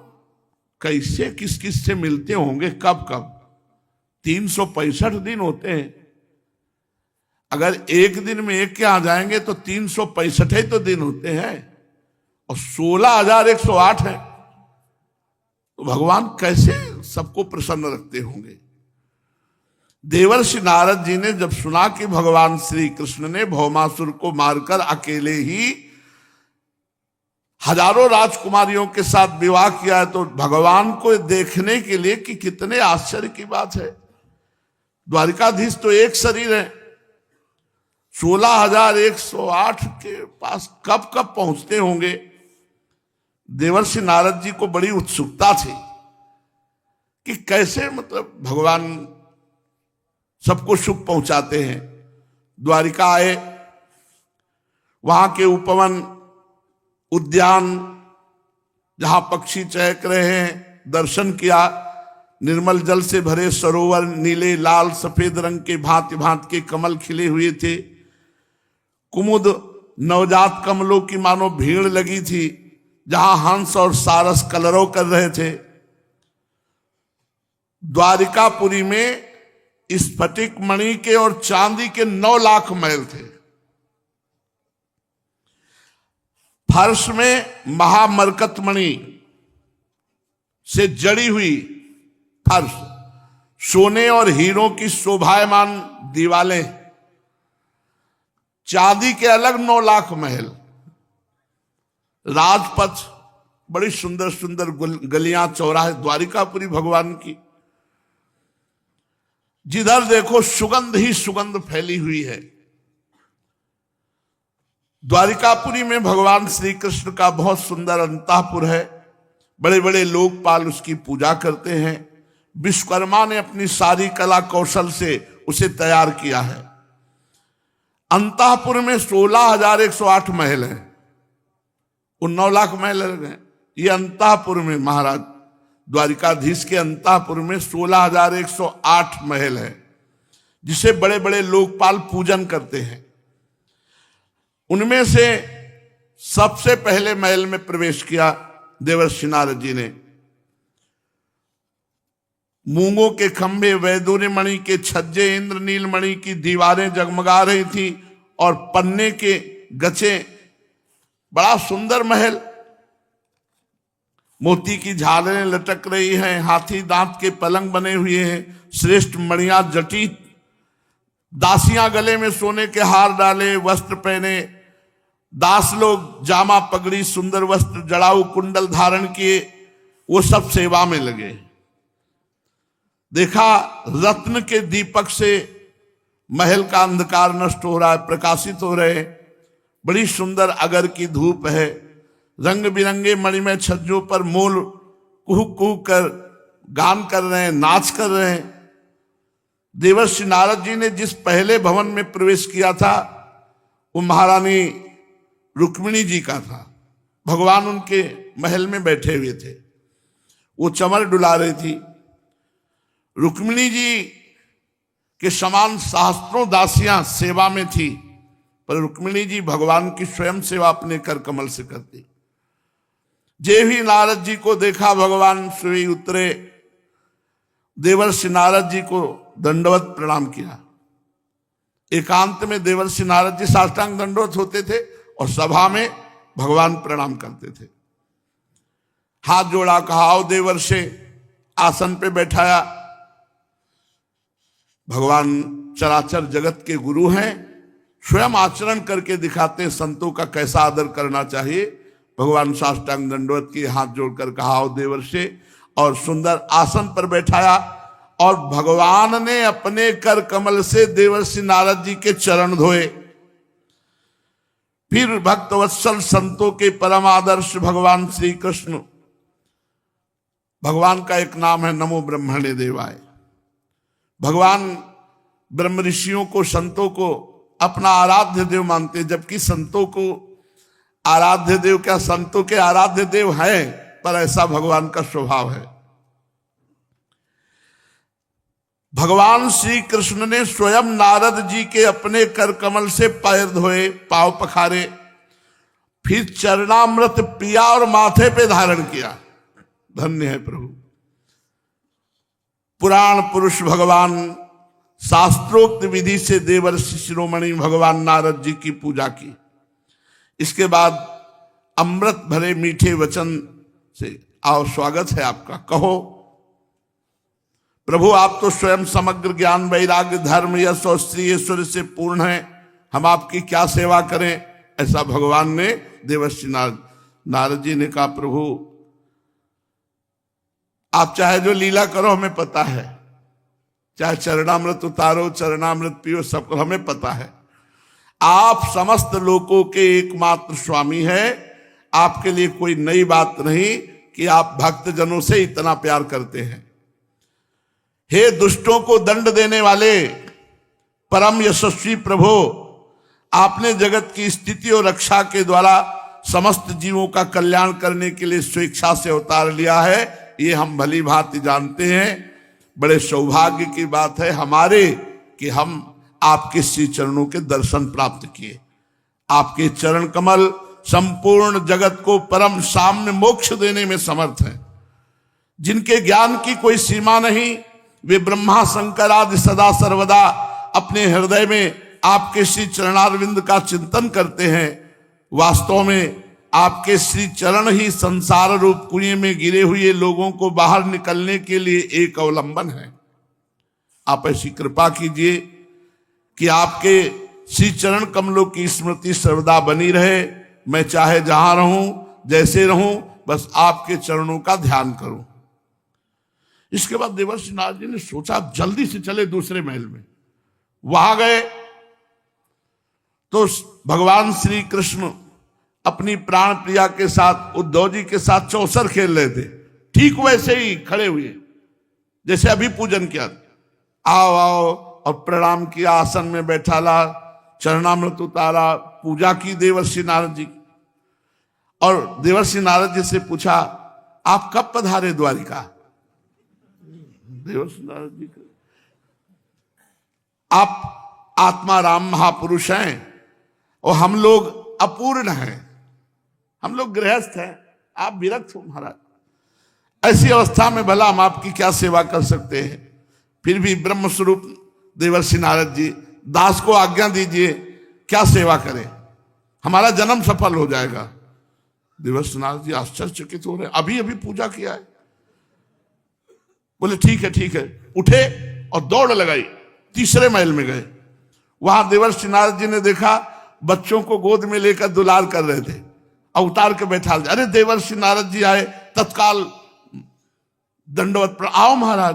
कैसे किस किस से मिलते होंगे, कब कब। 365 दिन होते हैं, अगर एक दिन में एक के आ जाएंगे तो 365 ही तो दिन होते हैं, और 16,108 है, तो भगवान कैसे सबको प्रसन्न रखते होंगे। देवर्षि नारद जी ने जब सुना कि भगवान श्री कृष्ण ने भौमासुर को मारकर अकेले ही हजारों राजकुमारियों के साथ विवाह किया है, तो भगवान को देखने के लिए कि कितने आश्चर्य की बात है। द्वारिकाधीश तो एक शरीर है, 16,108 के पास कब कब पहुंचते होंगे। देवर्षि नारद जी को बड़ी उत्सुकता थी कि कैसे मतलब भगवान सबको सुख पहुंचाते हैं। द्वारिका आए, वहां के उपवन उद्यान जहां पक्षी चहक रहे हैं दर्शन किया। निर्मल जल से भरे सरोवर, नीले लाल सफेद रंग के भांति भांति के कमल खिले हुए थे। कुमुद नवजात कमलों की मानो भीड़ लगी थी, जहां हंस और सारस कलरव कर रहे थे। द्वारिकापुरी में स्फटिक मणि के और चांदी के 9 लाख महल थे। फर्श में महामरकत मणि से जड़ी हुई फर्श, सोने और हीरों की शोभायमान दीवारें, चांदी के अलग 9 लाख महल, राजपथ, बड़ी सुंदर सुंदर गलियां चौराहे द्वारिकापुरी भगवान की। जिधर देखो सुगंध ही सुगंध फैली हुई है। द्वारिकापुरी में भगवान श्री कृष्ण का बहुत सुंदर अंतःपुर है। बड़े बड़े लोकपाल उसकी पूजा करते हैं। विश्वकर्मा ने अपनी सारी कला कौशल से उसे तैयार किया है। अंतःपुर में 16,108 महल हैं, उन 9 लाख महल हैं। ये अंतःपुर में महाराज द्वारिकाधीश के अंतःपुर में 16,108 महल है, जिसे बड़े बड़े लोकपाल पूजन करते हैं। उनमें से सबसे पहले महल में प्रवेश किया देवर्षि नारद जी ने। मूंगों के खंभे, वैदूर्य मणि के छज्जे, इंद्रनील मणि की दीवारें जगमगा रही थी और पन्ने के गचे, बड़ा सुंदर महल। मोती की झालरें लटक रही हैं, हाथी दांत के पलंग बने हुए हैं, श्रेष्ठ मणियां जटित, दासियां गले में सोने के हार डाले, वस्त्र पहने, दास लोग जामा पगड़ी सुंदर वस्त्र जड़ाऊ कुंडल धारण किए, वो सब सेवा में लगे। देखा रत्न के दीपक से महल का अंधकार नष्ट हो रहा है, प्रकाशित हो रहे। बड़ी सुंदर अगर की धूप है, रंग बिरंगे मणिमय छज्जों पर मोल कुहू कुहू कर गान कर रहे हैं, नाच कर रहे हैं। देवर्षि नारद जी ने जिस पहले भवन में प्रवेश किया था वो महारानी रुक्मिणी जी का था। भगवान उनके महल में बैठे हुए थे, वो चमर डुला रही थी। रुक्मिणी जी के समान सहस्त्रों दासियां सेवा में थी, पर रुक्मिणी जी भगवान की स्वयं सेवा अपने कर कमल से करती। जे भी नारद जी को देखा भगवान श्री उतरे, देवर्षि नारद जी को दंडवत प्रणाम किया। एकांत में देवर्षि नारद जी साष्टांग दंडवत होते थे और सभा में भगवान प्रणाम करते थे। हाथ जोड़ा, कहा आओ देवर्षि, आसन पे बैठाया। भगवान चराचर जगत के गुरु हैं, स्वयं आचरण करके दिखाते हैं संतों का कैसा आदर करना चाहिए। भगवान साष्टांग दंडवत की हाथ जोड़कर कहा आओ देवर्षि, और सुंदर आसन पर बैठाया। और भगवान ने अपने कर कमल से देवर्षि नारद जी के चरण धोए। फिर भक्तवत्सल संतों के परम आदर्श भगवान श्री कृष्ण, भगवान का एक नाम है नमो ब्रह्मणे देवाय। भगवान ब्रह्म ऋषियों को, संतों को अपना आराध्य देव मानते, जबकि संतों को आराध्य देव क्या, संतों के आराध्य देव हैं, पर ऐसा भगवान का स्वभाव है। भगवान श्री कृष्ण ने स्वयं नारद जी के अपने कर कमल से पैर धोए, पांव पखारे, फिर चरणामृत पिया और माथे पे धारण किया। धन्य है प्रभु। पुराण पुरुष भगवान शास्त्रोक्त विधि से देवर्षि शिरोमणि भगवान नारद जी की पूजा की। इसके बाद अमृत भरे मीठे वचन से, आओ स्वागत है आपका, कहो प्रभु आप तो स्वयं समग्र ज्ञान वैराग्य धर्म यश और श्री ऐश्वर्य से पूर्ण है, हम आपकी क्या सेवा करें। ऐसा भगवान ने देवर्षि नारद जी ने कहा प्रभु आप चाहे जो लीला करो हमें पता है, चाहे चरणामृत उतारो, चरणामृत पियो, सब हमें पता है। आप समस्त लोकों के एकमात्र स्वामी हैं, आपके लिए कोई नई बात नहीं कि आप भक्त जनों से इतना प्यार करते हैं। हे दुष्टों को दंड देने वाले परम यशस्वी प्रभु, आपने जगत की स्थिति और रक्षा के द्वारा समस्त जीवों का कल्याण करने के लिए स्वेच्छा से अवतार लिया है, ये हम भली भांति जानते हैं। बड़े सौभाग्य की बात है हमारे कि हम आपके श्री चरणों के दर्शन प्राप्त किए। आपके चरण कमल संपूर्ण जगत को परम साम्य मोक्ष देने में समर्थ है। जिनके ज्ञान की कोई सीमा नहीं, वे ब्रह्मा शंकर आदि सदा सर्वदा अपने हृदय में आपके श्री चरणारविंद का चिंतन करते हैं। वास्तव में आपके श्री चरण ही संसार रूप कुएं में गिरे हुए लोगों को बाहर निकलने के लिए एक अवलंबन है। आप ऐसी कृपा कीजिए कि आपके श्री चरण कमलों की स्मृति सर्वदा बनी रहे। मैं चाहे जहां रहूं, जैसे रहूं, बस आपके चरणों का ध्यान करूं। इसके बाद देवर्षि नारद जी ने सोचा जल्दी से चले दूसरे महल में। वहां गए तो भगवान श्री कृष्ण अपनी प्राण प्रिया के साथ, उद्धव जी के साथ चौसर खेल रहे थे। ठीक वैसे ही खड़े हुए जैसे अभी पूजन किया। आओ आओ, और प्रणाम किया, आसन में बैठा ला, चरणामृत उतारा, पूजा की देवर्षि नारद जी। और देवर्षि नारद जी से पूछा आप कब पधारे द्वारिका। देवर्षि नारद जी, आप आत्मा राम महापुरुष हैं और हम लोग अपूर्ण हैं, हम लोग गृहस्थ हैं, आप विरक्त हो महाराज। ऐसी अवस्था में भला हम आपकी क्या सेवा कर सकते हैं। फिर भी ब्रह्म स्वरूप देवर्षि नारद जी, दास को आज्ञा दीजिए, क्या सेवा करें, हमारा जन्म सफल हो जाएगा। देवर्षि नारद जी आश्चर्यचकित हो रहे, अभी अभी पूजा किया है। बोले ठीक है ठीक है, उठे और दौड़ लगाई, तीसरे महल में गए। वहां देवर्षि नारद जी ने देखा बच्चों को गोद में लेकर दुलार कर रहे थे, अवतार के बैठा। अरे देवर्षि नारद जी आए, तत्काल दंडवत पर, आओ महाराज,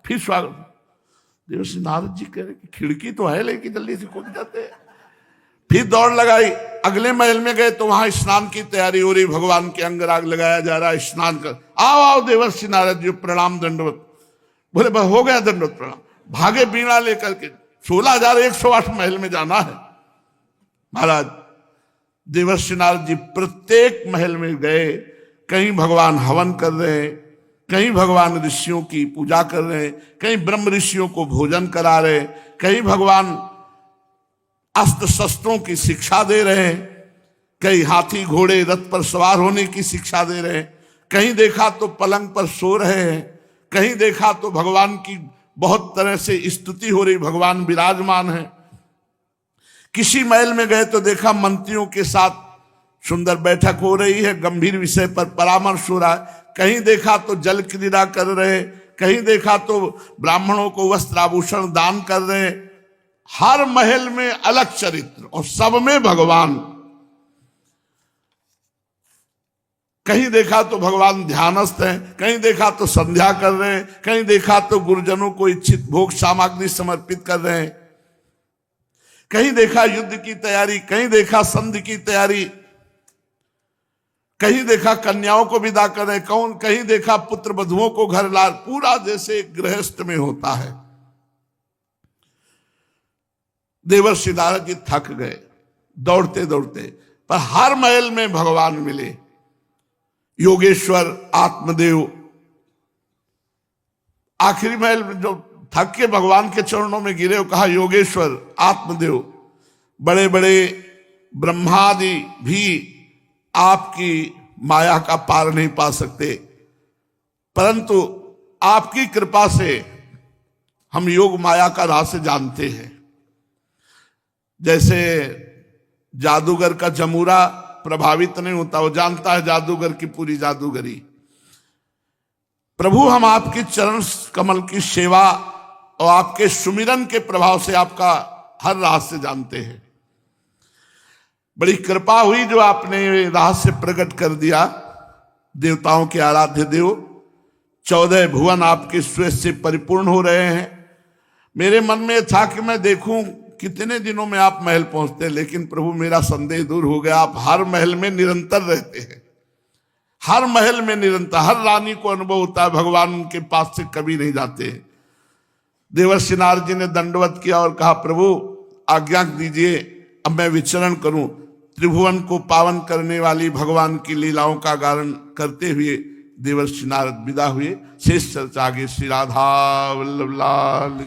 फिर स्वागत। देवर्षि नारद जी कह रहे कि खिड़की तो है लेकिन जल्दी से कूद जाते हैं। फिर दौड़ लगाई, अगले महल में गए तो वहां स्नान की तैयारी हो रही, भगवान के अंग राग लगाया जा रहा है, स्नान कर, आओ आओ देवर्षि नारद जी, प्रणाम दंडवत। बोले बस हो गया दंडवत प्रणाम, भागे बीणा लेकर के। 16,108 महल में जाना है महाराज। देवर्षि नारद जी प्रत्येक महल में गए, कहीं भगवान हवन कर रहे हैं, कहीं भगवान ऋषियों की पूजा कर रहे हैं, कहीं ब्रह्म ऋषियों को भोजन करा रहे, कहीं भगवान अस्त्र शस्त्रों की शिक्षा दे रहे हैं, कहीं हाथी घोड़े रथ पर सवार होने की शिक्षा दे रहे हैं, कहीं देखा तो पलंग पर सो रहे हैं, कहीं देखा तो भगवान की बहुत तरह से स्तुति हो रही, भगवान विराजमान है। किसी महल में गए तो देखा मंत्रियों के साथ सुंदर बैठक हो रही है, गंभीर विषय पर परामर्श हो रहा है, कहीं देखा तो जल क्रीड़ा कर रहे, कहीं देखा तो ब्राह्मणों को वस्त्र आभूषण दान कर रहे। हर महल में अलग चरित्र और सब में भगवान। कहीं देखा तो भगवान ध्यानस्थ हैं, कहीं देखा तो संध्या कर रहे हैं, कहीं देखा तो गुरुजनों को इच्छित भोग सामग्री समर्पित कर रहे हैं, कहीं देखा युद्ध की तैयारी, कहीं देखा संधि की तैयारी, कहीं देखा कन्याओं को विदा कर रहे, कहीं देखा पुत्र वधुओं को घर ला, पूरा जैसे गृहस्थ में होता है। देवर्षि नारद जी थक गए दौड़ते दौड़ते, पर हर महल में भगवान मिले। योगेश्वर आत्मदेव, आखिरी महल जो थक के भगवान के चरणों में गिरे, कहा योगेश्वर आत्मदेव, बड़े बड़े ब्रह्मादि भी आपकी माया का पार नहीं पा सकते, परंतु आपकी कृपा से हम योग माया का रहस्य जानते हैं। जैसे जादूगर का जमूरा प्रभावित नहीं होता, वो जानता है जादूगर की पूरी जादूगरी। प्रभु हम आपकी चरण कमल की सेवा और आपके सुमिरन के प्रभाव से आपका हर रहस्य जानते हैं। बड़ी कृपा हुई जो आपने रहस्य प्रकट कर दिया। देवताओं के आराध्य देव, 14 भुवन आपके श्वेत से परिपूर्ण हो रहे हैं। मेरे मन में था कि मैं देखूं कितने दिनों में आप महल पहुंचते हैं, लेकिन प्रभु मेरा संदेह दूर हो गया। आप हर महल में निरंतर रहते हैं, हर महल में निरंतर, हर रानी को अनुभव होता है भगवान के पास से कभी नहीं जाते। देवर्षि नारद जी ने दंडवत किया और कहा प्रभु आज्ञा दीजिए, अब मैं विचरण करूं। त्रिभुवन को पावन करने वाली भगवान की लीलाओं का गायन करते हुए देवर्षि नारद विदा हुए। शेष चर्चा आगे। श्री राधा वल्लभ लाल।